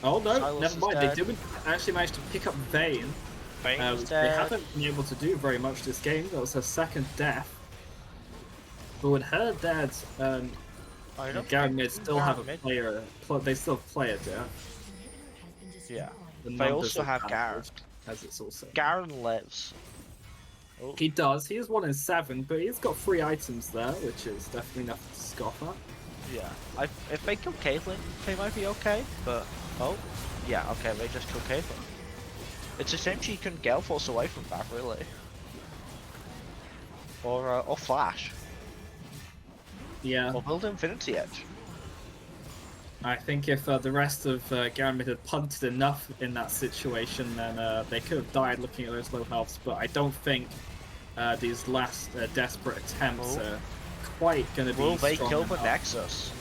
Oh no, Silas never is mind. They dead. didn't actually manage to pick up Vayne. Vayne is Which dead. they haven't been able to do very much this game. That was her second death. But with her dead, Garen may still have a player. They still have player death. Yeah. The They numbers also have Garen. advantage, as it's also. Garen lives. Oh. He does. He is 1 in 7, but he's got 3 items there, which is definitely nothing to scoff at. Yeah. If they kill Caitlyn, they might be okay. But yeah. Okay, they just kill Caitlyn. It's a shame she couldn't Gale Force away from that, really. Or Flash. Yeah. Or build Infinity Edge. I think if the rest of Garen Mid had punted enough in that situation, then they could have died looking at those low healths. But I don't think these last desperate attempts are quite going to be Will they strong kill enough. the Nexus?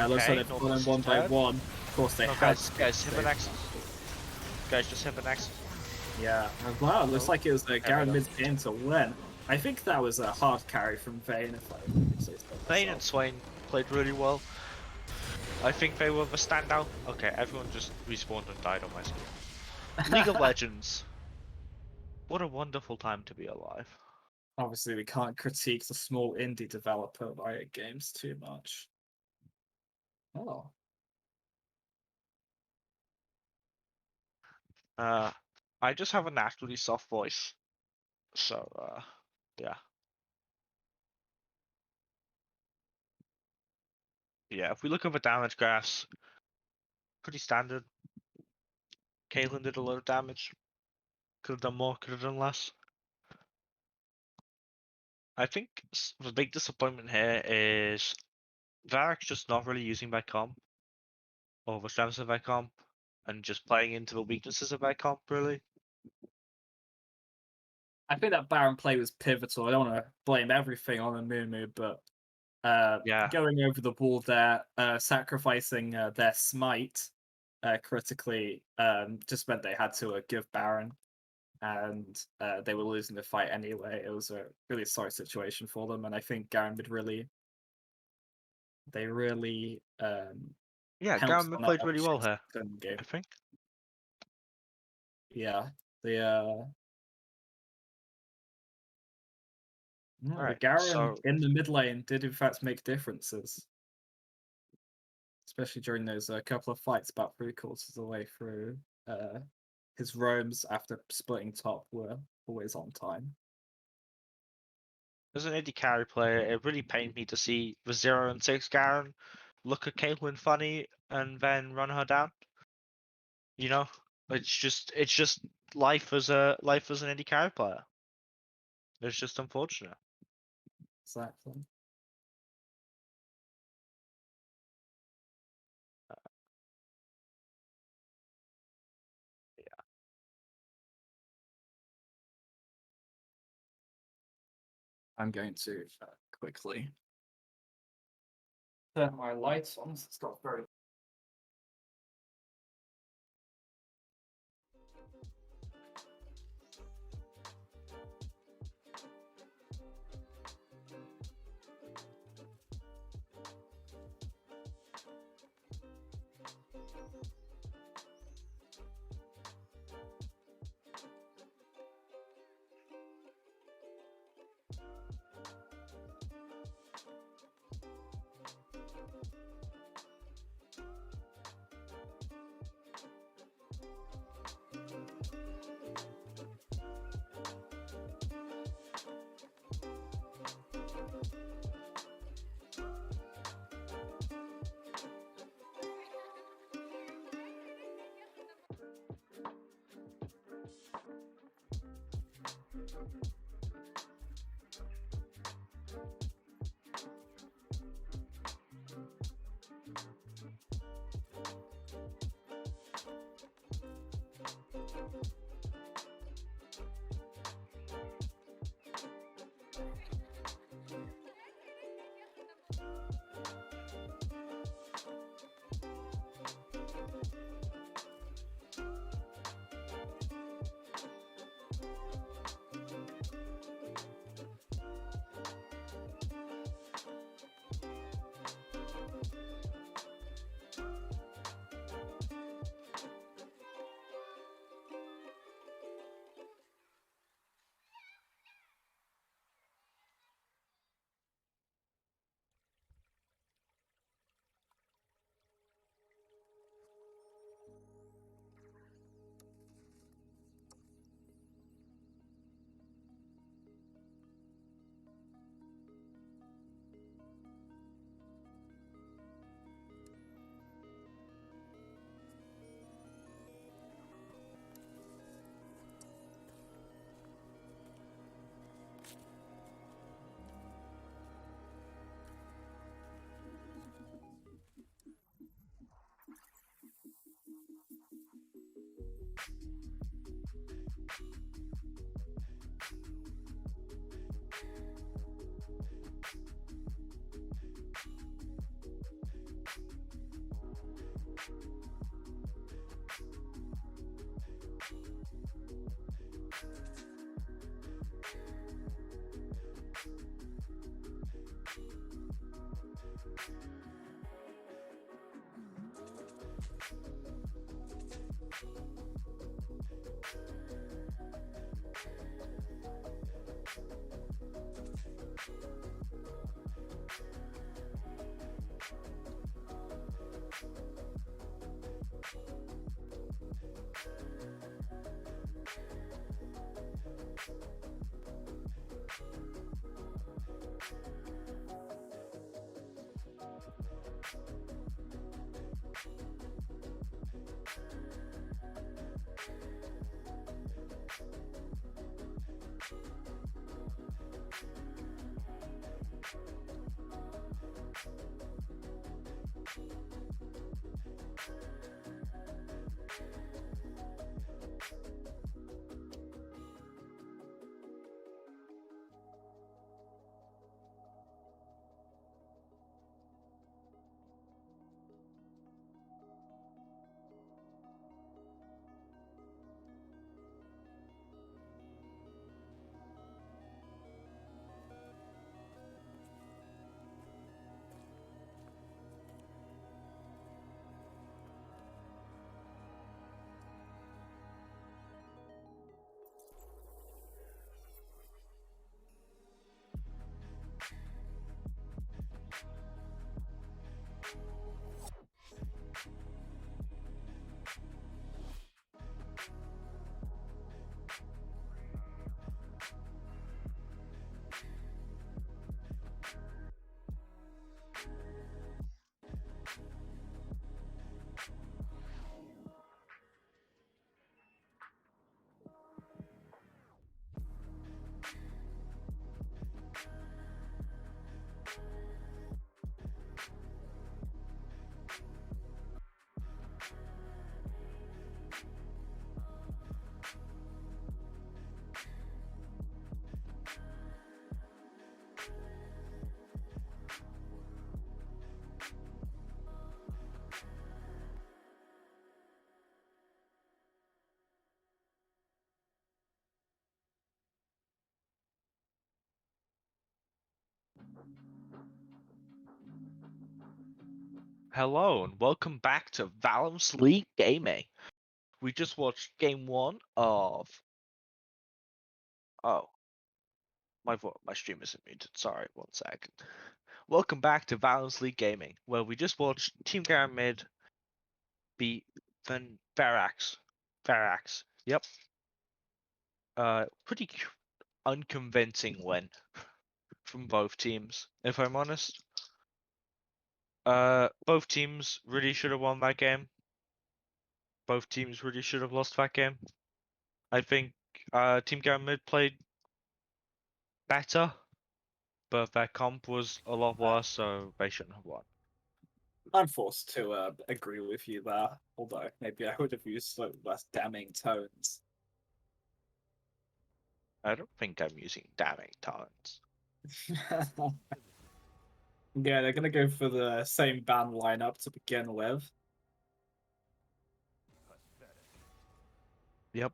Looks like they've fallen one by one. Of course, they had guys, hit the Nexus. Guys, just hit the Nexus. Yeah. Wow, it looks like it was Garen Mid's game to win. I think that was a hard carry from Vayne, if I could say so. Vayne and Swain played really well. I think they were the standout. Okay, everyone just respawned and died on my screen. League of Legends. What a wonderful time to be alive. Obviously, we can't critique the small indie developer Riot Games too much. Oh. I just have a naturally soft voice. So, yeah. Yeah, if we look at the damage graphs, pretty standard. Caitlyn did a lot of damage. Could have done more, could have done less. I think the big disappointment here is Verax just not really using their comp, or the strengths of their comp, and just playing into the weaknesses of their comp, really. I think that Baron play was pivotal. I don't want to blame everything on Amumu, but Yeah. going over the wall there, sacrificing their smite critically just meant they had to give Baron, and they were losing the fight anyway. It was a really sorry situation for them, and I think Garen would really, Yeah, pounced Garen on that played really well here, game. I think. Yeah, the Right, Garen so in the mid lane did in fact make differences, especially during those couple of fights about 3/4 of the way through. His roams after splitting top were always on time. as an indie carry player, it really pained me to see the 0 and 6 Garen look at Caitlyn funny and then run her down. You know, it's just life as an indie carry player. It's just unfortunate. Exactly. Yeah. I'm going to quickly turn my lights on. It's got very. Hello and welcome back to Valorant League Gaming. We just watched game one of. Oh, my stream isn't muted. Sorry, 1 second. Welcome back to Valorant League Gaming, where we just watched Team Garen mid beat Verax. Verax. Yep. Pretty unconvincing win from both teams, if I'm honest. Both teams really should have won that game. Both teams really should have lost that game. I think Team Garen mid played better, but their comp was a lot worse, so they shouldn't have won. I'm forced to agree with you there, although maybe I would have used slightly less damning tones. I don't think I'm using damning tones. Yeah, they're gonna go for the same ban lineup to begin with. Yep.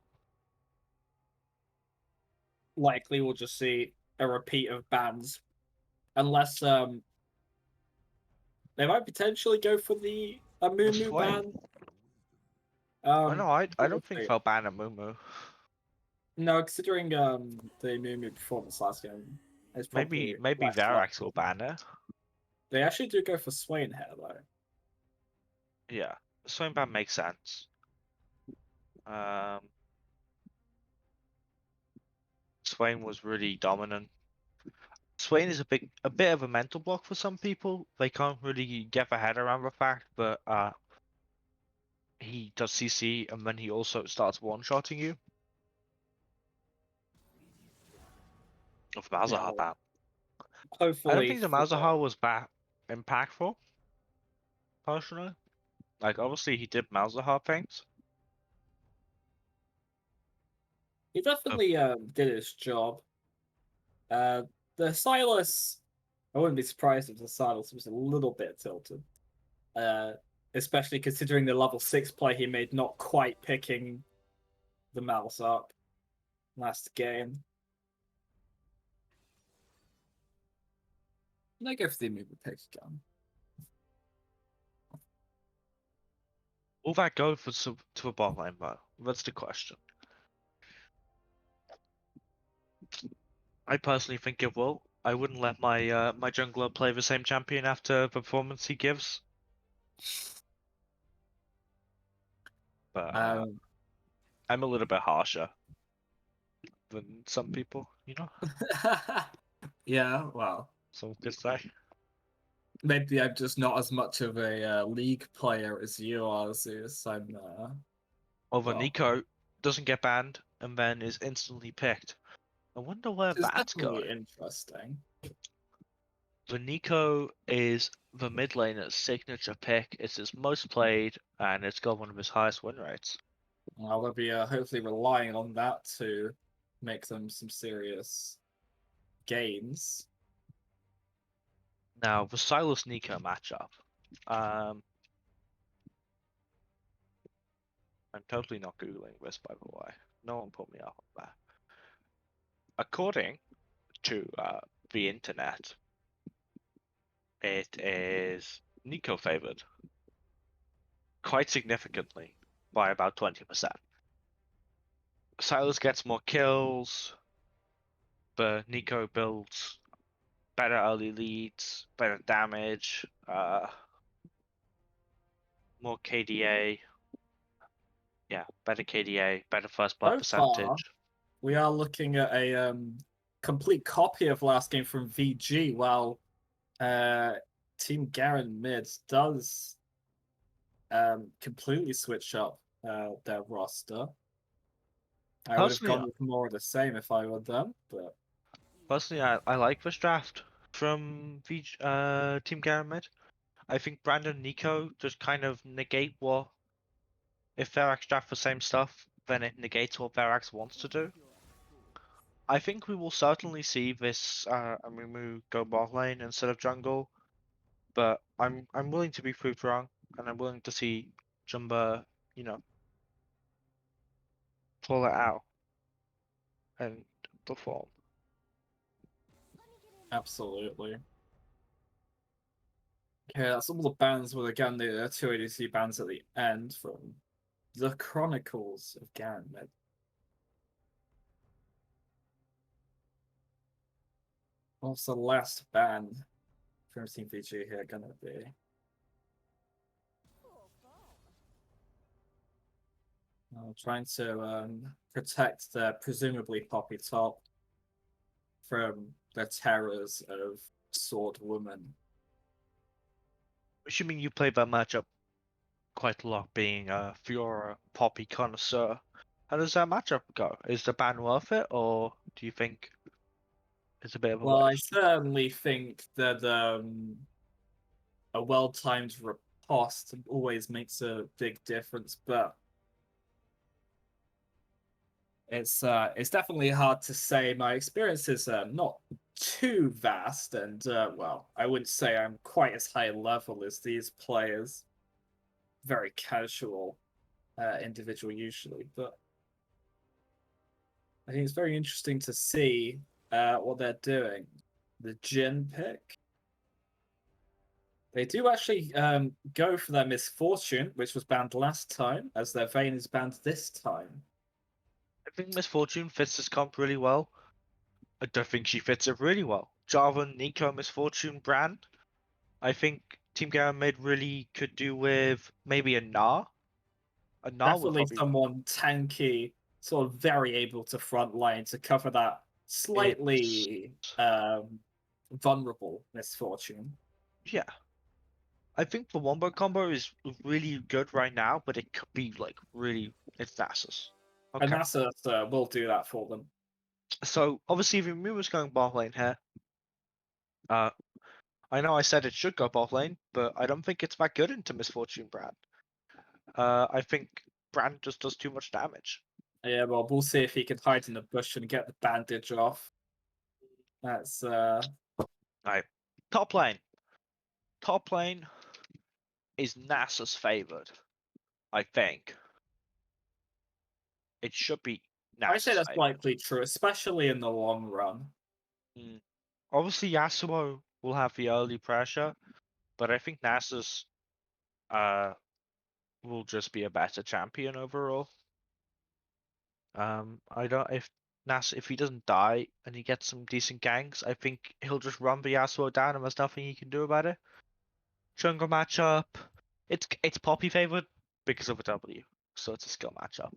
Likely we'll just see a repeat of bans. Unless they might potentially go for the Amumu ban. Oh no, I We'll don't think see. they'll ban a Mumu. No, considering the Amumu performance last game, it's Maybe probably less Verax will likely. ban it. They actually do go for Swain here though. Yeah, Swing ban makes sense. Swain was really dominant. Swain is a bit of a mental block for some people. They can't really get their head around the fact, but he does CC and then he also starts one-shotting you. Of Yeah, Malzahar ban. I don't hopefully think the for Malzahar was that impactful, personally. Like, obviously he did Malzahar things. He definitely did his job. The Silas, I wouldn't be surprised if the Silas was a little bit tilted. Uh, Especially considering the level 6 play he made not quite picking the mouse up last game. And I go for the movement pick again. Will that go to a bot lane though? That's the question. I personally think it will. I wouldn't let my my jungler play the same champion after the performance he gives. But Um, I'm a little bit harsher than some people, you know? yeah, well, Some could say. maybe I'm just not as much of a league player as you are, Zeus. Although Well, Nico doesn't get banned and then is instantly picked. I wonder where it's that's definitely going. interesting. The Nico is the mid laner's signature pick. It's his most played, and it's got one of his highest win rates. Well, they'll be hopefully relying on that to make them some serious gains. Now, the Silas Nico matchup. Um, I'm totally not Googling this, by the way. No one put me up on that. According to the internet, it is Nico favored quite significantly by about 20%. Silas gets more kills, but Nico builds better early leads, better damage, more KDA. Yeah, better KDA, better first blood So far, percentage. we are looking at a complete copy of last game from VG, while Team Garen mid does completely switch up their roster. I would have Personally, gone with more of the same if I were them, but I like this draft from Team Garen mid. I think Brandon and Nico just kind of negate what if Verax draft the same stuff, then it negates what Verax wants to do. I think we will certainly see this Amumu go bot lane instead of jungle, but I'm willing to be proved wrong, and I'm willing to see Jumba, you know, pull it out and perform. absolutely. Okay, that's all the bans with again the two ADC bans at the end from the Chronicles of Garen mid. What's the last ban from Team VG here gonna be? Trying to protect their presumably poppy top from the terrors of Sword Woman. Assuming you play that matchup quite a lot, being a Fiora Poppy connoisseur, how does that matchup go? Is the ban worth it, or do you think it's a bit of a Well, I waste? certainly think that a well-timed riposte always makes a big difference, but it's definitely hard to say. My experience is not too vast, and well, I wouldn't say I'm quite as high level as these players. Very casual individual usually, but I think it's very interesting to see what they're doing. The Jin pick. They do actually go for their Misfortune, which was banned last time, as their Vayne is banned this time. I think Misfortune fits this comp really well. I don't think she fits it really well. Jarvan, Nico, Misfortune, Brand. I think Team Garen mid really could do with maybe a Gnar. A Gnar would Definitely probably someone tanky, sort of very able to front line to cover that it's slightly vulnerable Misfortune. yeah. I think the wombo combo is really good right now, but it could be like really it's Nasus. And Okay. Nasus will do that for them. So obviously if was going bot lane here, uh I know I said it should go bot lane, but I don't think it's that good into Misfortune Brand. I think Brand just does too much damage. Yeah, well, we'll see if he can hide in the bush and get the bandage off. That's Right. Top lane. Top lane is NASA's favored. I think it should be I'd say NASA's that's favored. likely true, especially in the long run. Mm. Obviously, Yasuo will have the early pressure, but I think NASA's uh will just be a better champion overall. I don't if NASA if he doesn't die and he gets some decent ganks, I think he'll just run the Yasuo down and there's nothing he can do about it. Jungle matchup, it's Poppy favored because of a W, so it's a skill matchup.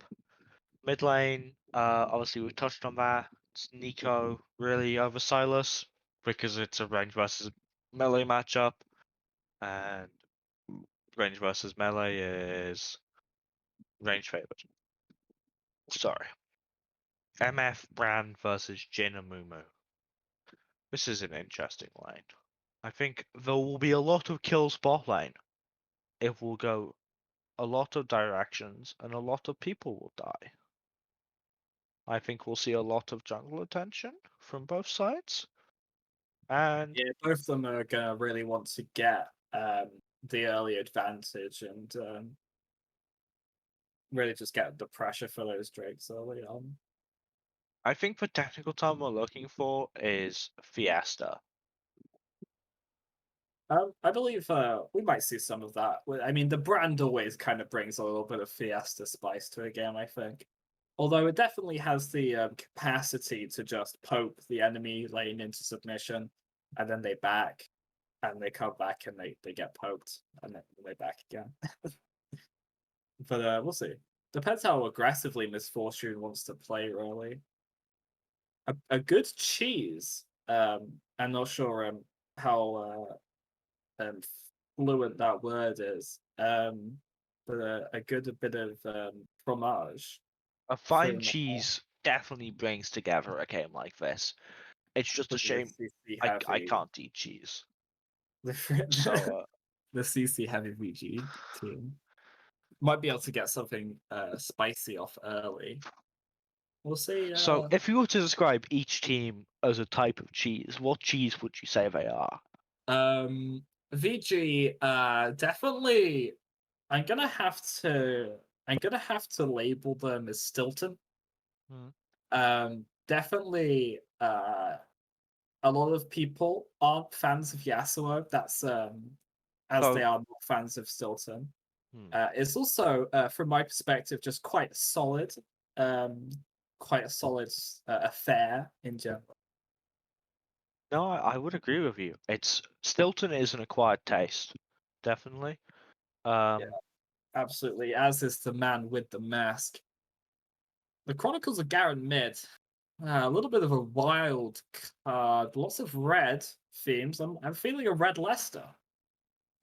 Mid lane, obviously we've touched on that. It's Nico really over Silas because it's a range versus melee matchup, and range versus melee is range favored. Sorry. MF Brand versus Jin and Mumu. This is an interesting lane. I think there will be a lot of kills bot lane. It will go a lot of directions and a lot of people will die. I think we'll see a lot of jungle attention from both sides. And Yeah, both of them are gonna really want to get the early advantage and really just get the pressure for those drakes early on. I think the technical term we're looking for is Fiesta. I believe we might see some of that. I mean, the brand always kind of brings a little bit of Fiesta spice to a game, I think. Although it definitely has the capacity to just poke the enemy lane into submission, and then they back, and they come back and they get poked, and then they back again. But we'll see. Depends how aggressively Misfortune wants to play, really. A good cheese. I'm not sure how um, fluent that word is. But a good bit of fromage A fine thrown cheese definitely brings together a game like this. It's just a for the shame CC I heavy, can't eat cheese. the, So the CC heavy VG team might be able to get something spicy off early. We'll see. So, if you were to describe each team as a type of cheese, what cheese would you say they are? VG, definitely. I'm gonna have to. I'm gonna have to label them as Stilton. Hmm. Definitely. A lot of people aren't fans of Yasuo. That's as they So, are not fans of Stilton. hmm. It's also, from my perspective, just um, quite a solid affair in general. No, I would agree with you. It's Stilton is an acquired taste, definitely. Yeah, Um, absolutely. As is the man with the mask. The Chronicles of Garen mid. A little bit of a wild card. Lots of red themes. I'm feeling a red Leicester.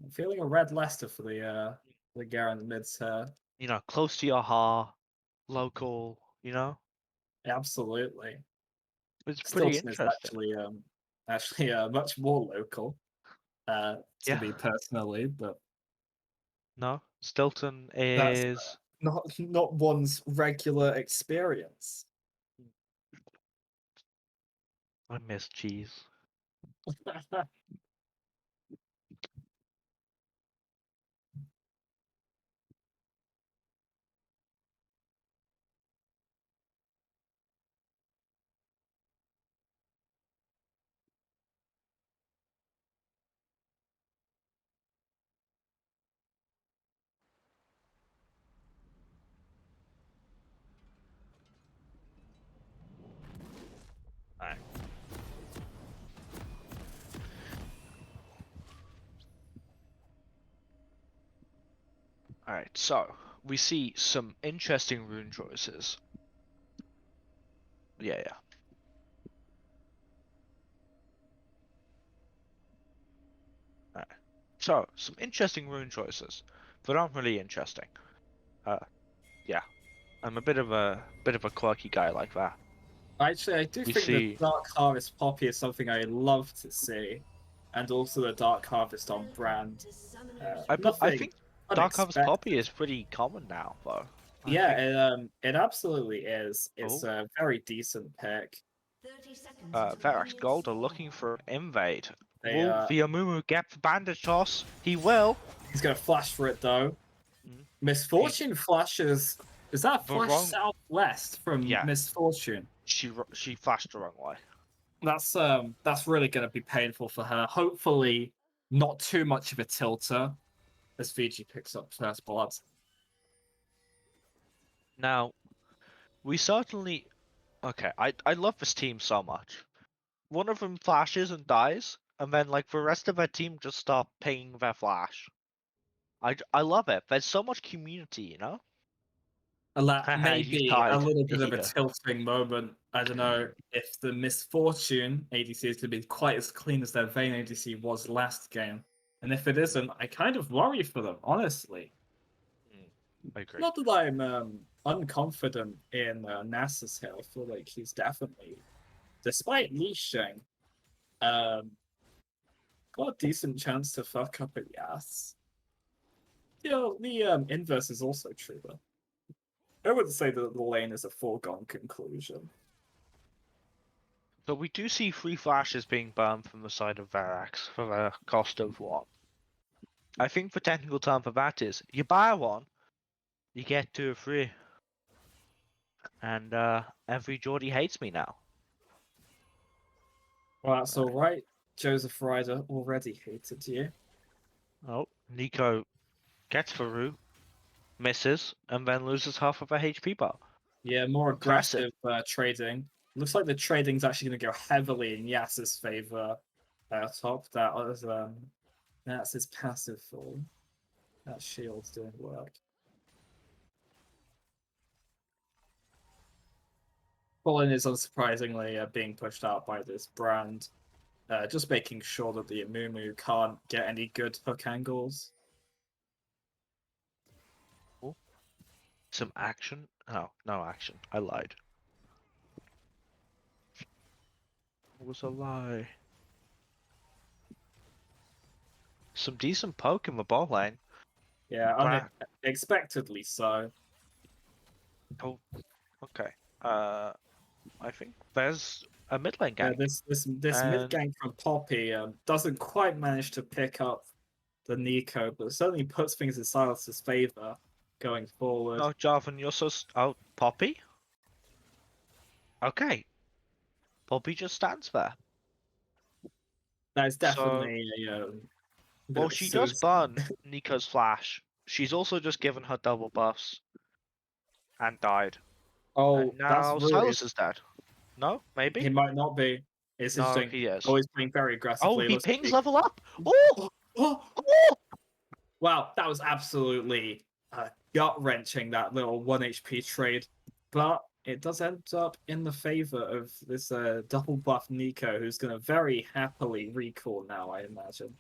I'm feeling a red Leicester for the Garen mids here. close to your heart, local. Absolutely. It's pretty Stilton is interesting. actually much more local to Yeah. me personally, but No, Stilton that's is. not one's regular experience. I miss cheese. Alright. Alright, so we see some interesting rune choices. Yeah, yeah. Alright. So, some interesting rune choices, but aren't really interesting. Uh, yeah. I'm a bit of a quirky guy like that. Actually, I do We think the see. Dark Harvest Poppy is something I love to see, and also the Dark Harvest on brand. I Nothing think Dark Harvest Poppy unexpected. is pretty common now, though. I think. It absolutely is. It's Oh, a very decent pick. 30 seconds until Verax minions Gold are spawn. looking for invade. They Will Viamumu get the bandage toss? He will. He's gonna flash for it though. Mm, He Misfortune flashes. Is that the flash wrong. southwest from Yeah, Misfortune? she flashed the wrong way. That's really gonna be painful for her. Hopefully, not too much of a tilter as Fiji picks up first blood. Now we certainly. Okay, I love this team so much. One of them flashes and dies, and then like the rest of their team just stop pinging their flash. I love it. There's so much community, you know. Haha, you Maybe a died. little bit of a Yeah. tilting moment. I don't know if the Misfortune ADC is going to be quite as clean as their Vayne ADC was last game. And if it isn't, I kind of worry for them, honestly. I agree. Not that I'm unconfident in Nasus here. I feel like he's definitely, despite leashing, um, got a decent chance to fuck up at Yas. The inverse is also true, though. I would say that the lane is a foregone conclusion. So we do see 3 flashes being burned from the side of Verax for the cost of one. I think the technical term for that is you buy one, you get 2 or 3. And every Geordie hates me now. Well, that's all right. Joseph Ryder already hated you. Oh, Nico gets through, misses, and then loses half of her HP bar. Yeah, more Impressive. aggressive trading. Looks like the trading's actually going to go heavily in Yas's favor. Top that was that's his passive fall. That shield's doing work. Colin is unsurprisingly being pushed out by this brand, just making sure that the Amumu can't get any good hook angles. Oh, some action. Oh, no action. I lied. It was a lie. Some decent poke in the ball lane. Yeah, unexpectedly so. Oh, okay. I think there's a mid lane Yeah, gank. this mid And gank from Poppy doesn't quite manage to pick up the Nico, but certainly puts things in Silas's favor going forward. no, Jarvan, you're so. Oh, Poppy? Okay. Poppy just stands there. That is So, definitely a bit well, of a she does suicide. burn Nico's flash. She's also just given her double buffs and died. And Oh, that's now rude. Silas is dead. No, He maybe? might not be. It's No, interesting. he is. Oh, he's playing very Oh, aggressively. he Looks like pings level up. Oh, oh, oh, oh! wow, that was absolutely gut wrenching. That little 1 HP trade, but it does end up in the favor of this double buff Nico, who's going to very happily recall now, I imagine.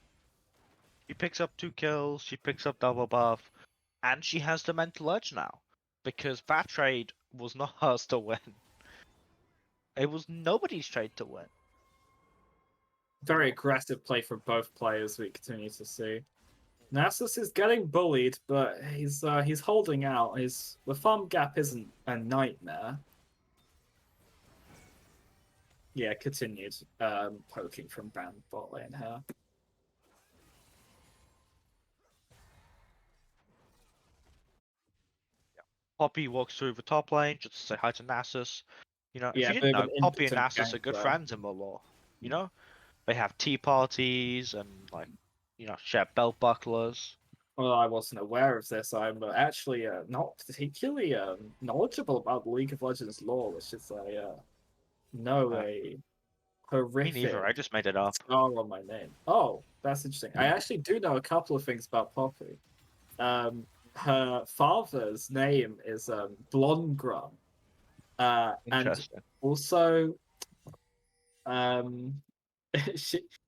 She picks up 2 kills. She picks up double buff, and she has the mental edge now because that trade was not hers to win. It was nobody's trade to win. Very aggressive play from both players. We continue to see. Nasus is getting bullied, but he's holding out. The farm gap isn't a nightmare. Yeah, continued poking from band bot lane here. Poppy walks through the top lane just to say hi to Nasus. You know, if Yeah, you didn't bit of know, an Poppy and impotent Nasus gank are good there. friends in the lore. You know, they have tea parties and like, you know, share belt bucklers. Well, I wasn't aware of this. I'm actually not particularly knowledgeable about the League of Legends lore, which is know Uh, a Me neither. horrific I just made it up. scar on my name. Oh, that's interesting. I actually do know a couple of things about Poppy. Her father's name is Blongrum, and Interesting. also um,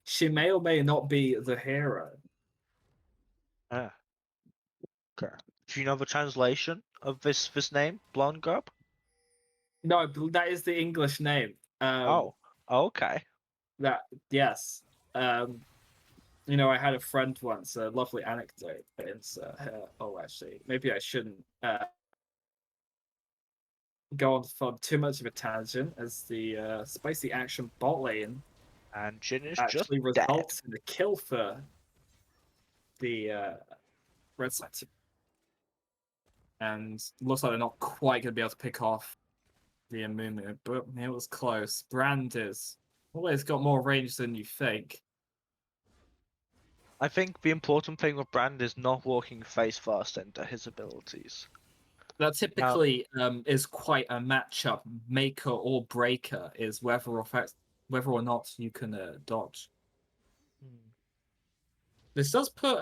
she may or may not be the hero. Yeah. Okay. Do you know the translation of this name, Blonde Grub? No, that is the English name. Oh. Okay. That yes. I had a friend once. A lovely anecdote. It's oh, actually, maybe I shouldn't go on for too much of a tangent, as the spicy action bot lane And Jin is just actually dead. results in a kill for the red side team. And looks like they're not quite going to be able to pick off the Amumu, but it was close. Brand is always got more range than you think. I think the important thing with Brand is not walking face first into his abilities. That typically is quite a matchup maker or breaker, is whether or not you can dodge. This does put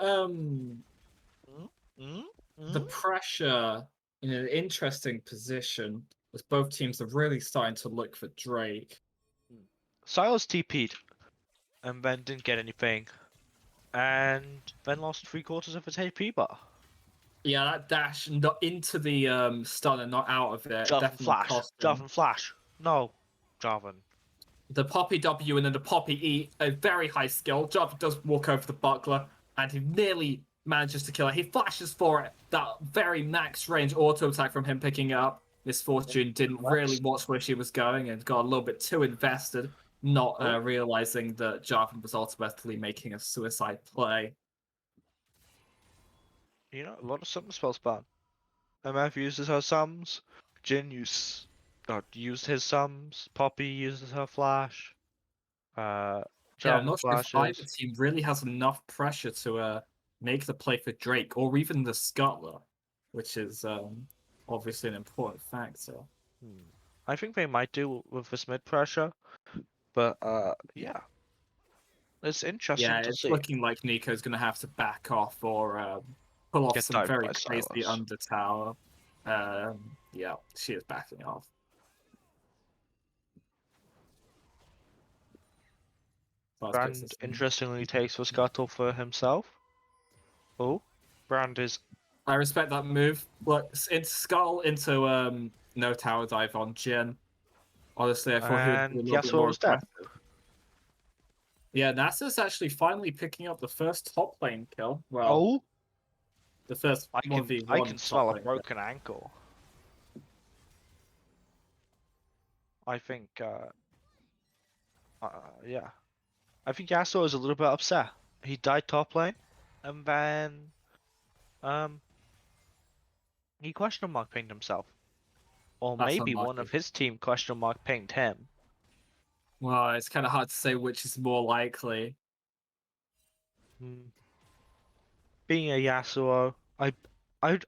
the pressure in an interesting position, as both teams are really starting to look for Drake. Silas TP'd and then didn't get anything, and then lost 3/4 of his HP bar. Yeah, that dash not into the stun and not out of it Jarvan definitely Flash. cost him. Jarvan Flash. No. Jarvan. The Poppy W and then the Poppy E, a very high skill. Jarvan does walk over the buckler, and he nearly manages to kill it. He flashes for it. That very max range auto attack from him picking it up. Misfortune didn't really watch where she was going and got a little bit too invested, not realizing that Jarvan was ultimately making a suicide play. You know, a lot of summon spells ban. MF uses her sums. Jin used his sums. Poppy uses her flash. Yeah, I'm Jarvan not sure if flashes. either team really has enough pressure to make the play for Drake or even the Scuttler, which is obviously an important factor. I think they might do with this mid pressure, but yeah, it's interesting Yeah, to it's see. looking like Nico's going to have to back off or pull off Get some dived very by crazy Silas. under tower. Yeah, she is backing off. Brand interestingly takes the scuttle for himself. Oh, Brand is. I respect that move. Look, it's Skull into no tower dive on Jin. Honestly, I thought he would be a And little bit Yasuo more was dead. aggressive. Yeah, NASA's actually finally picking up the first top lane kill. Well, the first I 1v1 can top smell a lane broken ankle. I think, yeah. I think Yasuo is a little bit upset. He died top lane, and then, he question mark pinged himself. Or That's maybe one unlucky. of his team question mark pinged him. Well, it's kind of hard to say which is more likely. Being a Yasuo, I'd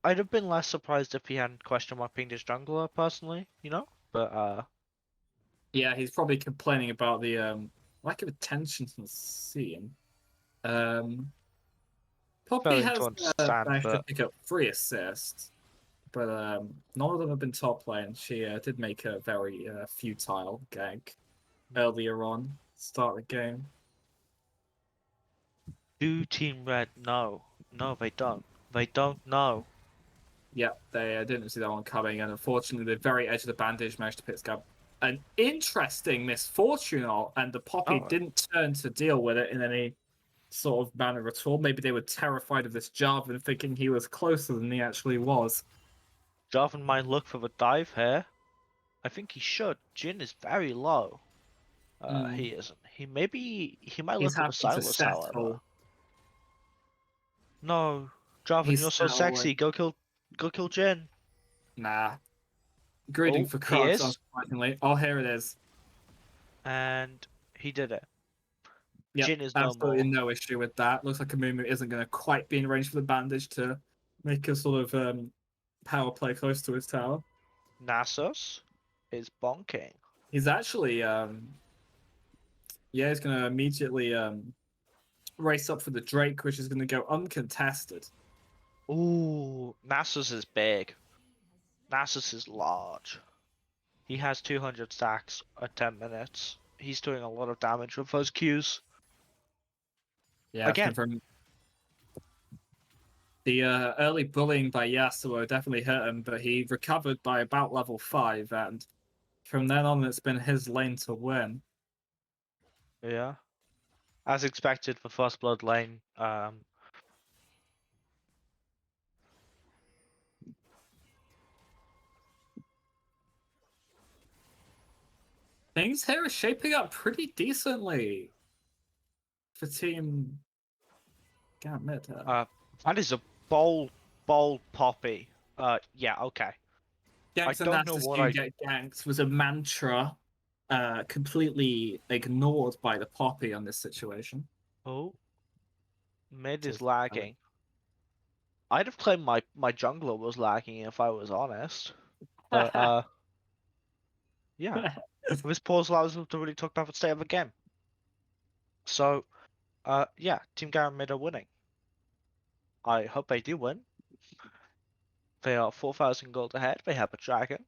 have been less surprised if he hadn't question mark pinged his jungler personally, you know? But Yeah, he's probably complaining about the lack of attention from the scene. Poppy failing to has understand, managed to but pick up 3 assists, but none of them have been top lane. She did make a very futile gank earlier on, start the game. do Team Red know? No, they don't. They don't know. Yeah, they didn't see that one coming, and unfortunately, the very edge of the bandage managed to pick up an interesting misfortune, and the Poppy didn't turn to deal with it in any sort of manner at all. Maybe they were terrified of this Jarvan, thinking he was closer than he actually was. Jarvan might look for the dive here. I think he should. Jin is very low. He isn't. He might He's look for the happy to Silas, however. settle. No, Jarvan, He's you're so sexy. Go kill Jin. Nah. Greeting for He Chronicles, is, unsurprisingly. Oh, here it is. and he did it. Yep, Jin is no absolutely more. no issue with that. Looks like Amumu isn't going to quite be in range for the bandage to make a sort of power play close to his tower. Nasus is bonking. He's actually, yeah, he's going to immediately race up for the Drake, which is going to go uncontested. Ooh, Nasus is big. Nasus is large. He has 200 stacks at 10 minutes. He's doing a lot of damage with those Qs. Yeah, Again. The early bullying by Yasuo definitely hurt him, but he recovered by about level 5, and from then on, it's been his lane to win. Yeah. As expected for First Blood lane, Things here are shaping up pretty decently for Team Gambit. That is a bold poppy. Yeah, okay. I Ganks and don't know Nasus what do I. get ganked was a mantra completely ignored by the Poppy on this situation. Oh, mid is Just, lagging. I'd have claimed my jungler was lagging if I was honest. But yeah, this pause allows us to really talk about the state of the game. So, yeah, Team Garen mid are winning. I hope they do win. They are 4,000 gold ahead. They have a dragon,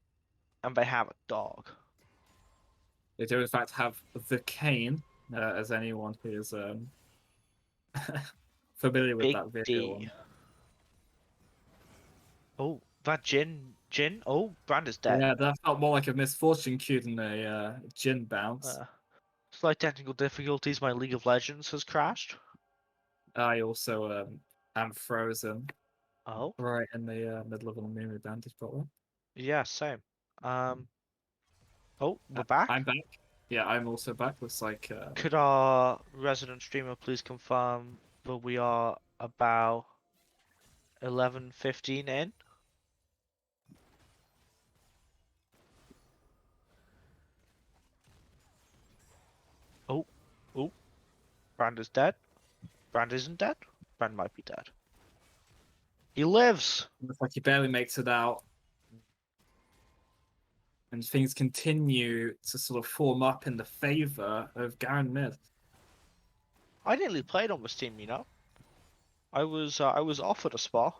and they have a dog. They do in fact have the Cane, as anyone who is familiar with Big that video. D. Oh, that Jin. Oh, Brand is dead. Yeah, that felt more like a misfortune cue than a Jin bounce. Slight technical difficulties. My League of Legends has crashed. I also am frozen Oh, right in the middle of an immune advantage problem. yeah, same. Oh, we're back. I'm back. Yeah, I'm also back. Looks like Could our resident streamer please confirm that we are about 11:15 in? Oh, oh, Brand is dead. Brand isn't dead. Brand might be dead. He lives. looks like he barely makes it out. And things continue to sort of form up in the favor of Garen mid. I nearly played on this team, you know. I was offered a spot.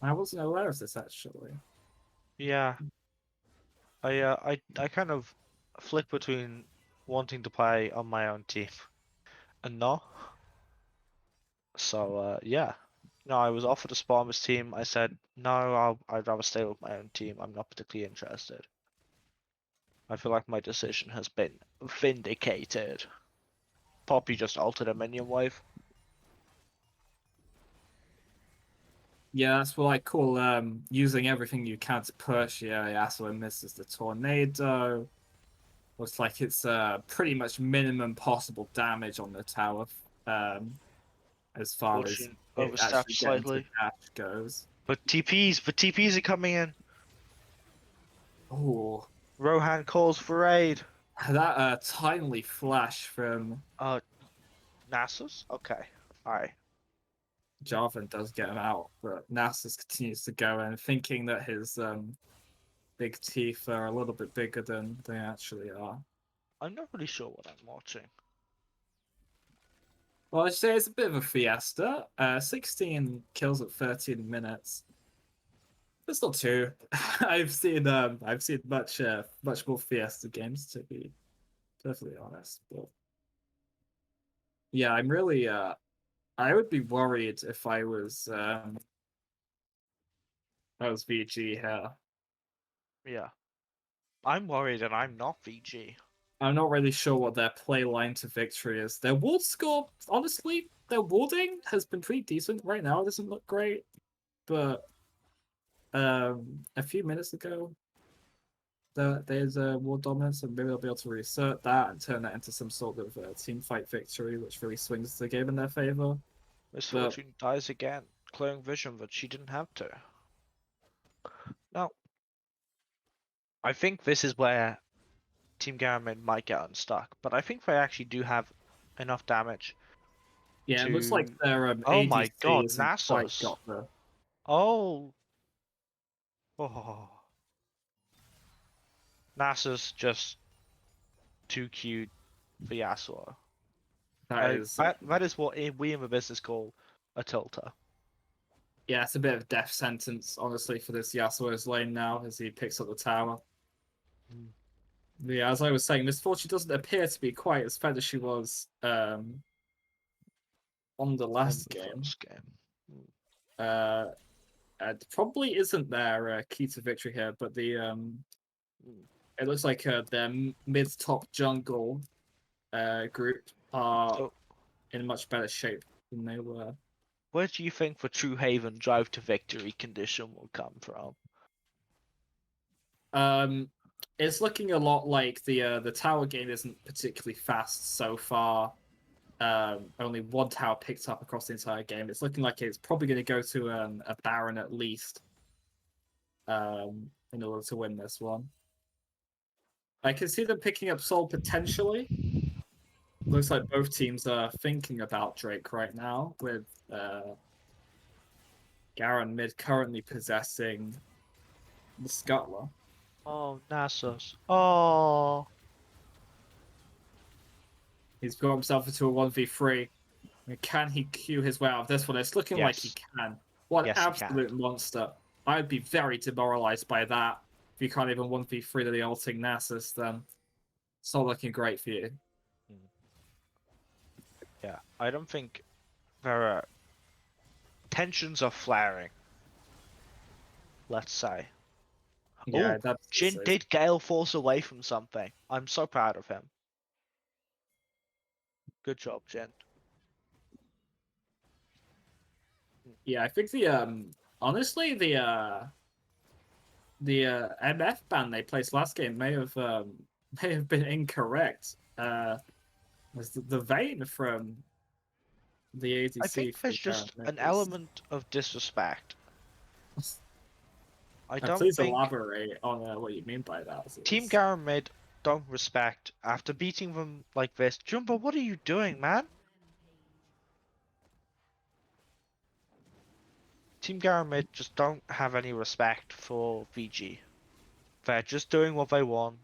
I wasn't aware of this actually. Yeah. I kind of flick between wanting to play on my own team and not. So yeah. No, I was offered a spot on this team. I said no. I'd rather stay with my own team. I'm not particularly interested. I feel like my decision has been vindicated. Poppy just altered a minion wave. Yeah, that's what I call using everything you can to push. Yeah, Yasuo misses the tornado. Looks like it's pretty much minimum possible damage on the tower, as far as Fortune it overstepped actually getting to slightly. dash goes. But TPs are coming in. Oh, Rohan calls for aid. that timely flash from Nasus? Okay. Alright. Jarvan does get him out, but Nasus continues to go in, thinking that his big teeth are a little bit bigger than they actually are. I'm not really sure what I'm watching. Well, I'd say it's a bit of a fiesta. 16 kills at 13 minutes. That's not too. I've seen much more fiesta games, to be perfectly honest. But yeah, I'm really I would be worried if I was VG here. Yeah. I'm worried and I'm not VG. I'm not really sure what their play line to victory is. Their ward score, honestly, their warding has been pretty decent right now. It doesn't look great, but a few minutes ago, there's a ward dominance, and maybe they'll be able to reassert that and turn that into some sort of team fight victory, which really swings the game in their favor. Miss Fortune dies again, clearing vision that she didn't have to. Now, I think this is where Team Garen might get unstuck, but I think they actually do have enough damage. Yeah, it looks like their Oh ADC my god, isn't quite Nasus! got the. Oh. Nasus just too cute for Yasuo. That is what we in the business call a tilter. Yeah, it's a bit of a death sentence, honestly, for this Yasuo's lane now as he picks up the tower. Yeah, as I was saying, Miss Fortune doesn't appear to be quite as fed as she was on the last game. It probably isn't their key to victory here, but it looks like their mid-top jungle group are in much better shape than they were. Where do you think the True Haven drive to victory condition will come from? it's looking a lot like the tower game isn't particularly fast so far. Only one tower picked up across the entire game. It's looking like it's probably going to go to a Baron at least in order to win this one. I can see them picking up Sol potentially. Looks like both teams are thinking about Drake right now, with Garen mid currently possessing the Scuttler. Oh, Nasus. Oh. He's got himself into a 1v3. Can he queue his way out of this one? It's looking like he Yes. can. What an Yes, he can. absolute monster. I'd be very demoralized by that. If you can't even 1v3 to the ulting Nasus, then it's not looking great for you. Yeah, I don't think there are tensions are flaring. Let's say. Yeah, Oh, that's Jin did Gale Force away from something. I'm so proud of him. Good job, Jin. Yeah, I think the honestly the MF ban they placed last game may have been incorrect. Was the Vayne from the ADC? I think for there's just Garen an is- element of disrespect. I don't Please think elaborate on what you mean by that. Team Garen mid don't respect after beating them like this. Jumbo, what are you doing, man? Team Garen mid just don't have any respect for VG. They're just doing what they want.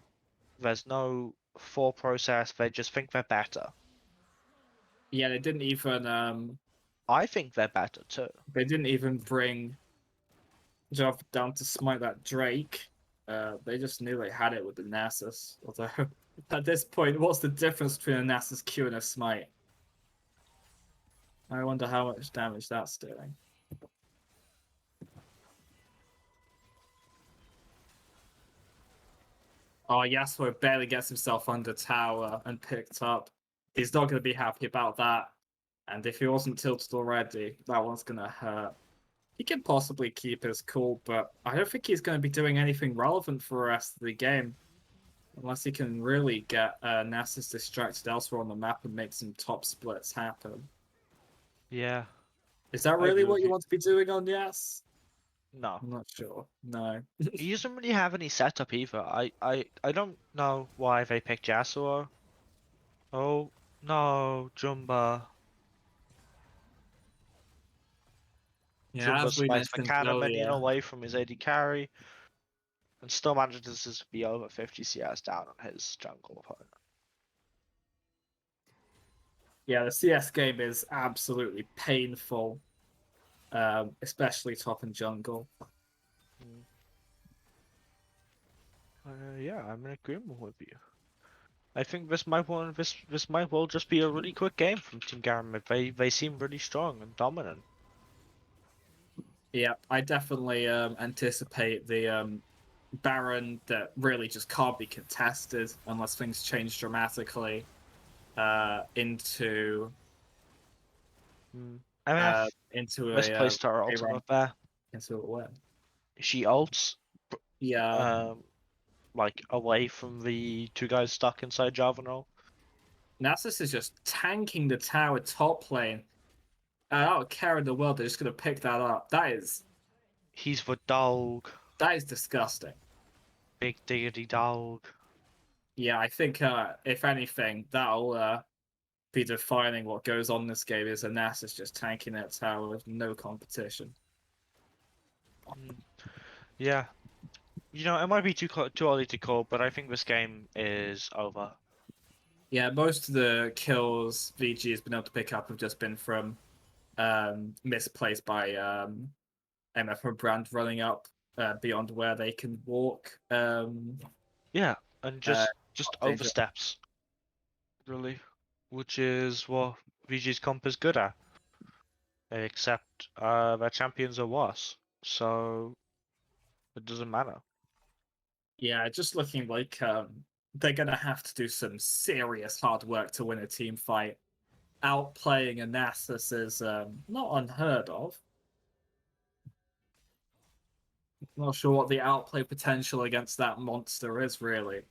There's no thought process. They just think they're better. Yeah, they didn't even I think they're better too. bring Job down to smite that Drake. They just knew they had it with the Nasus. Although at this point, what's the difference between a Nasus Q and a smite? I wonder how much damage that's doing. Oh, Yasuo barely gets himself under tower and picked up. He's not going to be happy about that. And if he wasn't tilted already, that one's going to hurt. He can possibly keep his cool, but I don't think he's going to be doing anything relevant for the rest of the game. Unless he can really get Nasus distracted elsewhere on the map and make some top splits happen. Yeah. Is that I really agree what with you you. want to be doing on Yas? No. I'm not sure. No. He doesn't really have any setup either. I don't know why they picked Yasuo. Oh no, Jumba. Yeah, Jumba as we smites the mentioned cannon minion earlier, away from his AD carry. And still manages to be over 50 CS down on his jungle opponent. yeah, the CS game is absolutely painful, especially top and jungle. Yeah, I'm in agreement with you. I think this might well just be a really quick game from Team Garen. They seem really strong and dominant. Yeah, I definitely anticipate the Baron that really just can't be contested unless things change dramatically into MF into misplaced her a run ultimate there. into a win. She ults Yeah, like away from the two guys stuck inside Jarvanel. Nasus is just tanking the tower top lane. I don't care in the world. They're just gonna pick that up. He's the dog. That is disgusting. Big diggity dog. Yeah, I think if anything, that'll be defining what goes on in this game. Is a Nasus just tanking that tower with no competition. Yeah, you know it might be too early to call, but I think this game is over. Yeah, most of the kills VG has been able to pick up have just been from misplaced by MF or Brand running up beyond where they can walk. Yeah, and just danger. oversteps, really, which is what VG's comp is good at. Except their champions are worse, so it doesn't matter. Yeah, just looking like they're gonna have to do some serious hard work to win a team fight. Outplaying a Nasus is not unheard of. Not sure what the outplay potential against that monster is, really.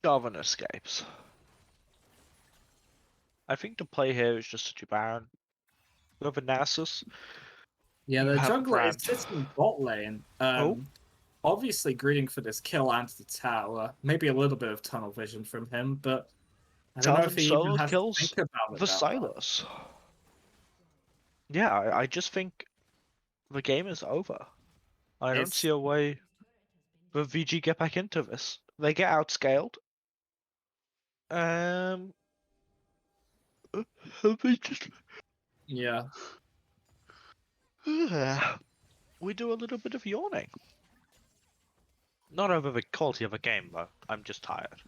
Jarvan escapes. I think the play here is just such a Baron. You have a Nasus. Yeah, You the have jungler is Brand. sitting bot lane. Oh. Obviously greeting for this kill and the tower. Maybe a little bit of tunnel vision from him, but I don't know if Talon he even solo has to kills think about it the that much. Silas. Yeah, I just think the game is over. I don't see a way for VG get back into this. They get outscaled. They just Yeah. we do a little bit of yawning. Not over the quality of a game though. I'm just tired.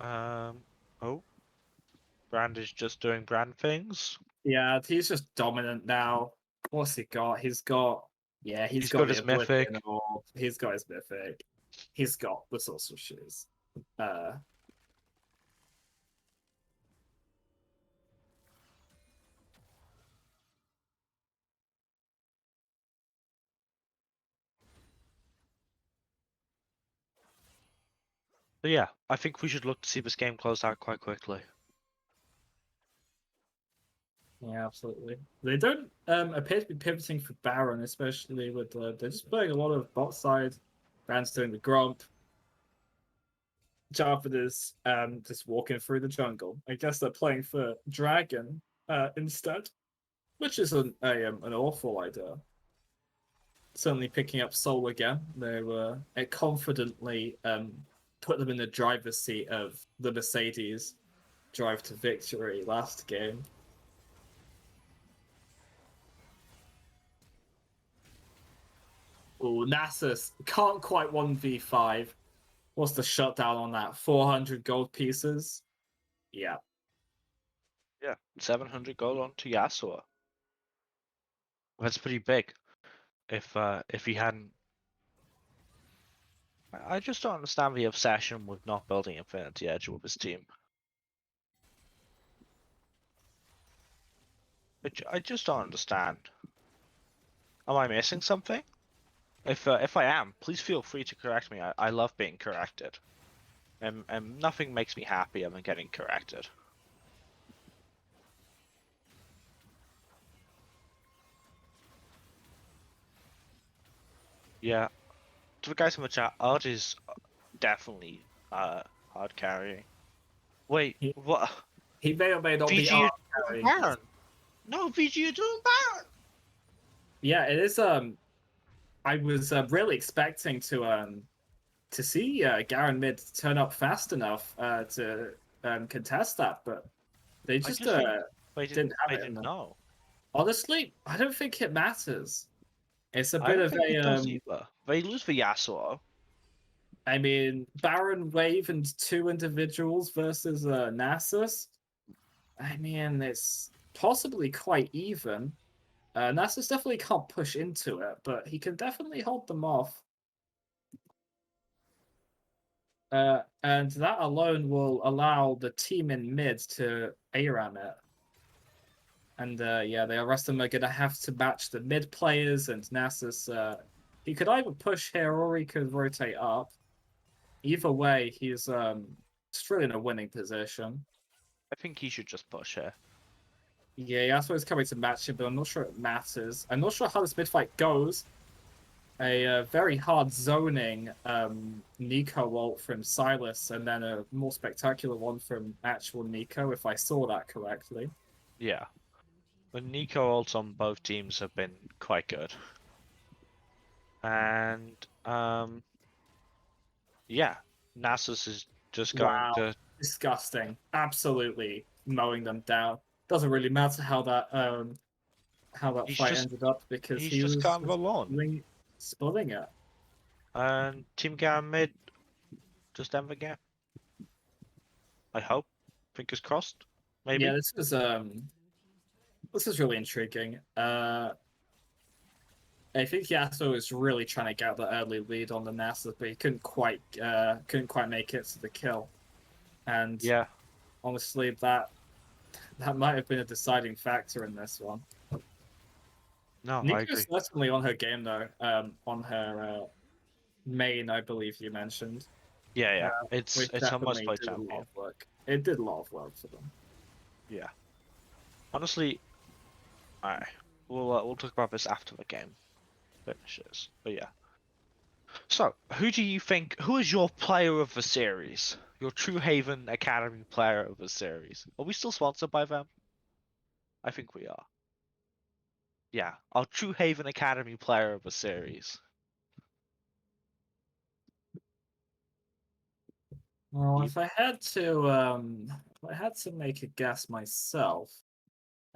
Oh, Brand is just doing Brand things. Yeah, he's just dominant now. What's he got? He's got he's got the his mythic. Oblivion Orb. He's got his mythic. He's got the Sorcerer Shoes. So yeah, I think we should look to see this game closed out quite quickly. Yeah, absolutely. They don't appear to be pivoting for Baron, especially with they're just playing a lot of bot side. Brand's doing the Gromp. Jarvan is just walking through the jungle. I guess they're playing for Dragon instead, which is an awful idea. Certainly picking up Soul again. They were it confidently put them in the driver's seat of the Mercedes drive to victory last game. Oh, Nasus can't quite 1v5. What's the shutdown on that? 400 gold pieces? Yeah. Yeah, 700 gold onto Yasuo. That's pretty big. If he hadn't, I just don't understand the obsession with not building Infinity Edge with his team. I just don't understand. Am I missing something? If I am, please feel free to correct me. I love being corrected, and nothing makes me happier than getting corrected. Yeah, to the guys in the chat, Art is definitely hard carrying. Wait, what? He may or may not be VG hard is doing carrying. Baron. No, VG are doing Baron. Yeah, it is. I was really expecting to see Garen mid turn up fast enough to contest that, but they just didn't have it. know. Honestly, I don't think it matters. It's a I bit don't of think it does a either. They lose for Yasuo. I mean, Baron Wave and two individuals versus Nasus. I mean, it's possibly quite even. Nasus definitely can't push into it, but he can definitely hold them off. And that alone will allow the team in mid to ARAM it. And yeah, the rest of them are going to have to match the mid players, and Nasus, he could either push here or he could rotate up. Either way, he's still in a winning position. I think he should just push here. Yeah, Yasuo is coming to match him, but I'm not sure it matters. I'm not sure how this mid fight goes. A very hard zoning Nico ult from Silas, and then a more spectacular one from actual Nico, if I saw that correctly. Yeah. The Nico ults on both teams have been quite good. And yeah, Nasus is just going to disgusting. Absolutely mowing them down. Doesn't really matter how that fight ended up because he's he just was can't go on. spilling it. And Team Garen mid just end the game. I hope. Fingers crossed. Maybe. Yeah, this is really intriguing. I think Yasuo is really trying to get the early lead on the Nasus, but he couldn't quite make it to the kill. And Yeah. honestly, that might have been a deciding factor in this one. No, I Nico's agree. certainly on her game though. On her main, I believe you mentioned, Yeah, yeah. which It's her most definitely played did a lot champion. of work. It did a lot of work for them. Yeah. Honestly, alright. We'll talk about this after the game finishes. But yeah. So, who do you think? Who is your player of the series? Your True Haven Academy player of the series? Are we still sponsored by them? I think we are. Yeah, our True Haven Academy player of the series. Well, You- if I had to make a guess myself,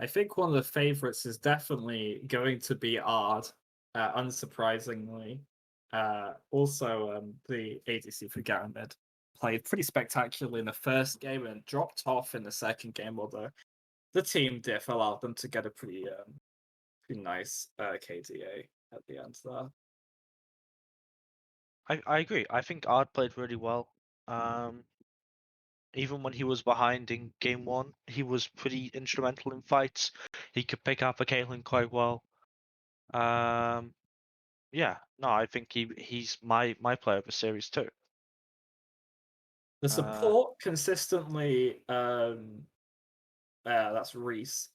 I think one of the favorites is definitely going to be Ard, unsurprisingly. Also, the ADC for Garen mid played pretty spectacularly in the first game and dropped off in the second game, although the team diff allowed them to get a pretty nice KDA at the end there. I agree. I think Ard played really well. Even when he was behind in game one, he was pretty instrumental in fights. He could pick up a Caitlyn quite well. Yeah, no, I think he's my player of the series too. The Uh, support consistently, that's Reese.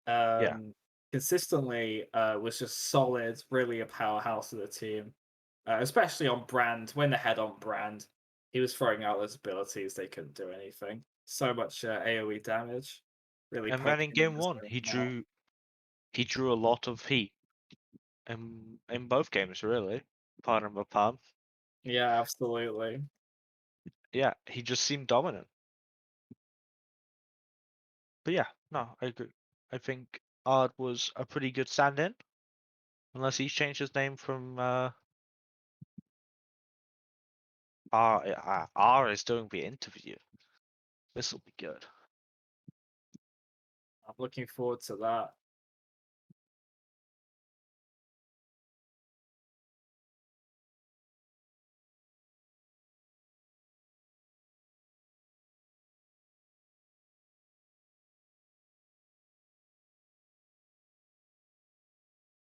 yeah, Consistently was just solid, really a powerhouse of the team, especially on brand. When they had on brand, he was throwing out those abilities. They couldn't do anything. So much AOE damage, really and then in poking game this one, thing out. he drew a lot of heat in both games really. Pardon the pun. Yeah, absolutely. Yeah, he just seemed dominant. But yeah, no, I agree. I think Ard was a pretty good stand-in, unless he's changed his name from R is doing the interview. This will be good. I'm looking forward to that.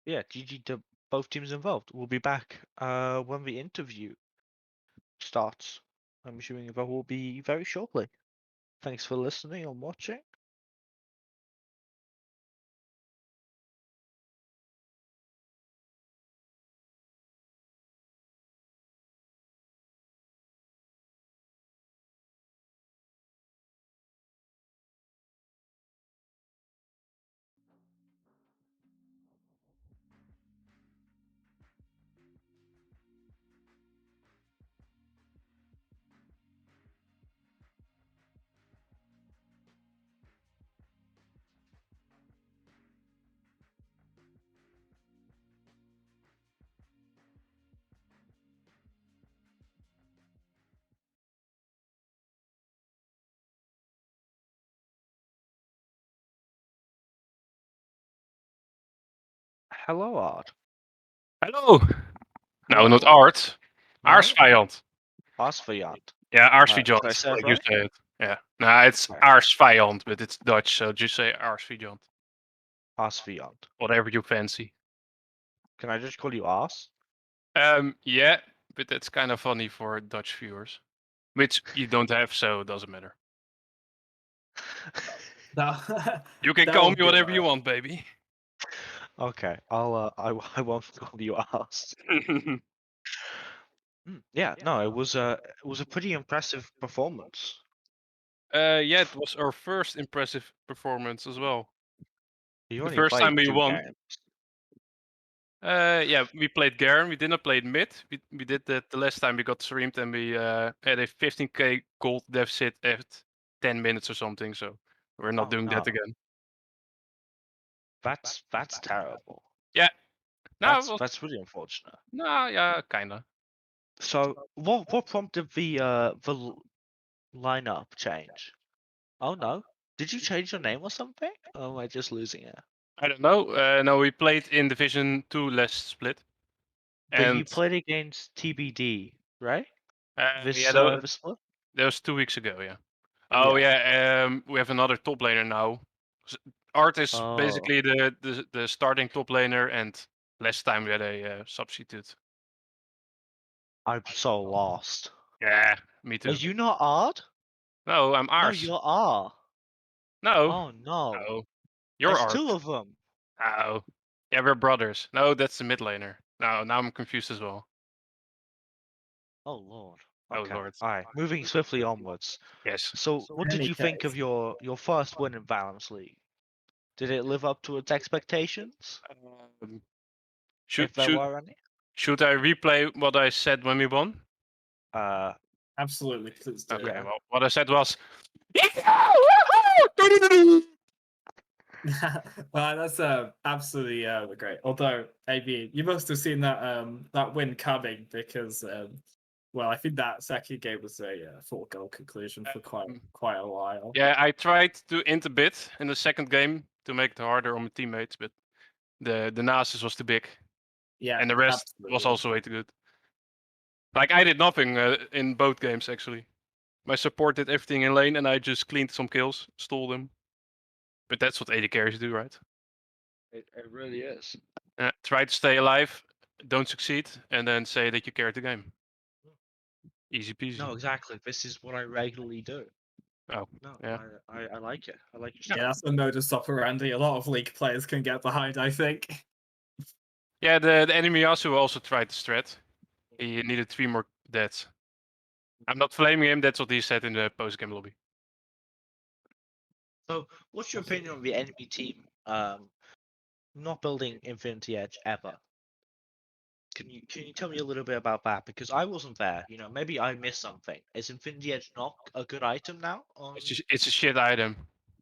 Yeah, GG to both teams involved. We'll be back when the interview starts. I'm assuming that will be very shortly. Thanks for listening and watching. Hello, Art. Hallo! Nou, not Hello. art. No? Aarsvijand. Arsvijand. Yeah, Did I aarsvijand, say it like you right? say it. Yeah. No, it's Right. aarsvijand, but it's Dutch, so just say aarsvijand. Arsvijand. Whatever you fancy. Can I just call you Ars? Yeah, but that's kind of funny for Dutch viewers. Which you don't have, so it doesn't matter. That You can that call me would be whatever you nice. want, baby. Okay, I won't call you Ars. Yeah, no, it was a pretty impressive performance. Yeah, it was our first impressive performance as well. You The only first time played we 2 won. games. Yeah, we played Garen. We did not play mid. We did that the last time we got streamed and we had a 15k gold deficit at 10 minutes or something. So we're not Oh doing that no, again. that's terrible. Yeah, no, it was That's really unfortunate. no, yeah, kinda. So what prompted the lineup change? Oh no, did you change your name or something? Or am I just losing it? I don't know. No, we played in Division 2 last split, But you and played against TBD, right? yeah, This split? that was 2 weeks ago. Yeah. Oh Yeah. yeah, we have another top laner now. Art is Oh. basically the starting top laner, and last time we had a substitute. I'm so lost. Yeah, me Are too. you not Ard? No, I'm No, Ars. you're R. No, Oh no. no, you're There's Art. two of them. Oh, yeah, we're brothers. No, that's the mid laner. No, now I'm confused as well. Oh lord. Oh Okay. lord. All right. Moving swiftly onwards. Yes. So, what did any you think of case. your first win in Valorant League? Did it live up to its expectations? Should If there should were any? should I replay what I said when we won? Uh, Absolutely, please do. Okay. Yeah. Well, what I said was. Well, that's absolutely great. Although, AB, you must have seen that win coming because, well, I think that second game was a 4-goal conclusion for quite a while. Yeah, I tried to int a bit in the second game to make it harder on my teammates, but the Nasus was too big, Yeah, and the rest was absolutely. also way too good. Like I did nothing in both games actually. My support did everything in lane, and I just cleaned some kills, stole them. But that's what AD carries do, right? It really is. Try to stay alive, don't succeed, and then say that you carried the game. Easy peasy. No, exactly. This is what I regularly do. Oh, No, yeah. I like it. I like your Yeah, style. that's the modus operandi a lot of League players can get behind, I think. Yeah, the enemy Yasuo also tried to strat. He needed 3 more deaths. I'm not blaming him, that's what he said in the post-game lobby. So, what's your opinion on the enemy team not building Infinity Edge ever? Can you tell me a little bit about that? Because I wasn't there. You know, maybe I missed something. Is Infinity Edge not a good item now? It's a shit item.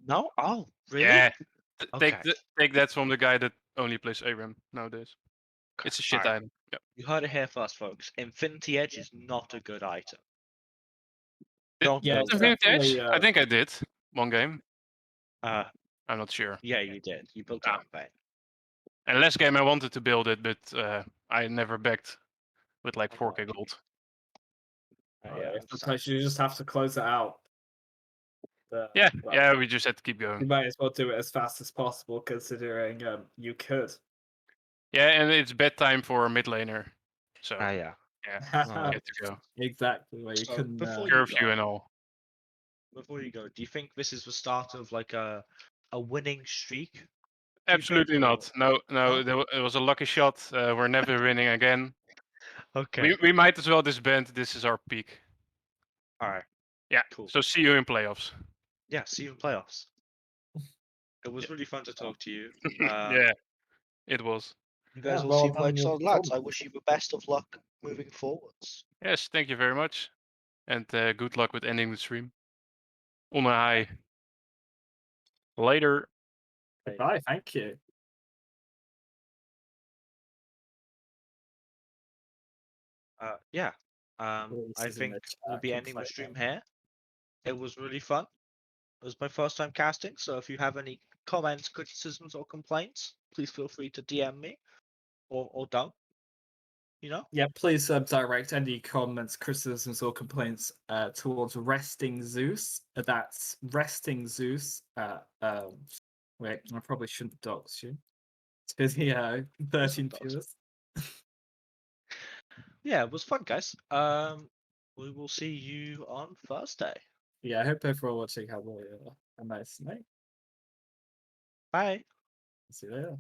No? Oh, really? Yeah. Okay. Take that from the guy that only plays ARAM nowadays. Okay, It's a shit alright. item. Yep. You heard it here first, folks. Infinity Edge is not a good item. Don't Yeah, build it's it. Infinity Edge? definitely, I think I did. One game. Uh, I'm not sure. yeah, you did. You built it Ah. on pain. And last game I wanted to build it, but I never backed with like 4k gold. Yeah, sometimes you just have to close it out. Yeah, Well, yeah, we just had to keep you going. might as well do it as fast as possible, considering you could. Yeah, and it's bedtime for a mid laner. So yeah. yeah, No, we had to go. Exactly, where you So, couldn't. before you Curfew go, and all. do you think this is the start of like a winning streak? Do you think, Absolutely or- not. No, No? it was a lucky shot. We're never winning again. Okay. We might as well disband. This is our peak. All right. Yeah. Cool. So see you in playoffs. Yeah. See you in playoffs. It was Yeah. really fun to talk to you. Yeah, it was. You guys all well seem done, like your solid lads. I performance. wish you the best of luck moving forwards. Yes, thank you very much, and good luck with ending the stream on a high. Later. Goodbye, thank you. Yeah. This I is in think the we'll chat, be can ending the play stream that. here. It was really fun. It was my first time casting, so if you have any comments, criticisms, or complaints, please feel free to DM me, or don't. You know. Yeah, please direct any comments, criticisms, or complaints towards Resting Zeus. That's Resting Zeus. Wait, I probably shouldn't dox you. To the 13 dox. viewers. Yeah, it was fun, guys. We will see you on Thursday. Yeah, I hope everyone watching have a nice night. Bye. See you later.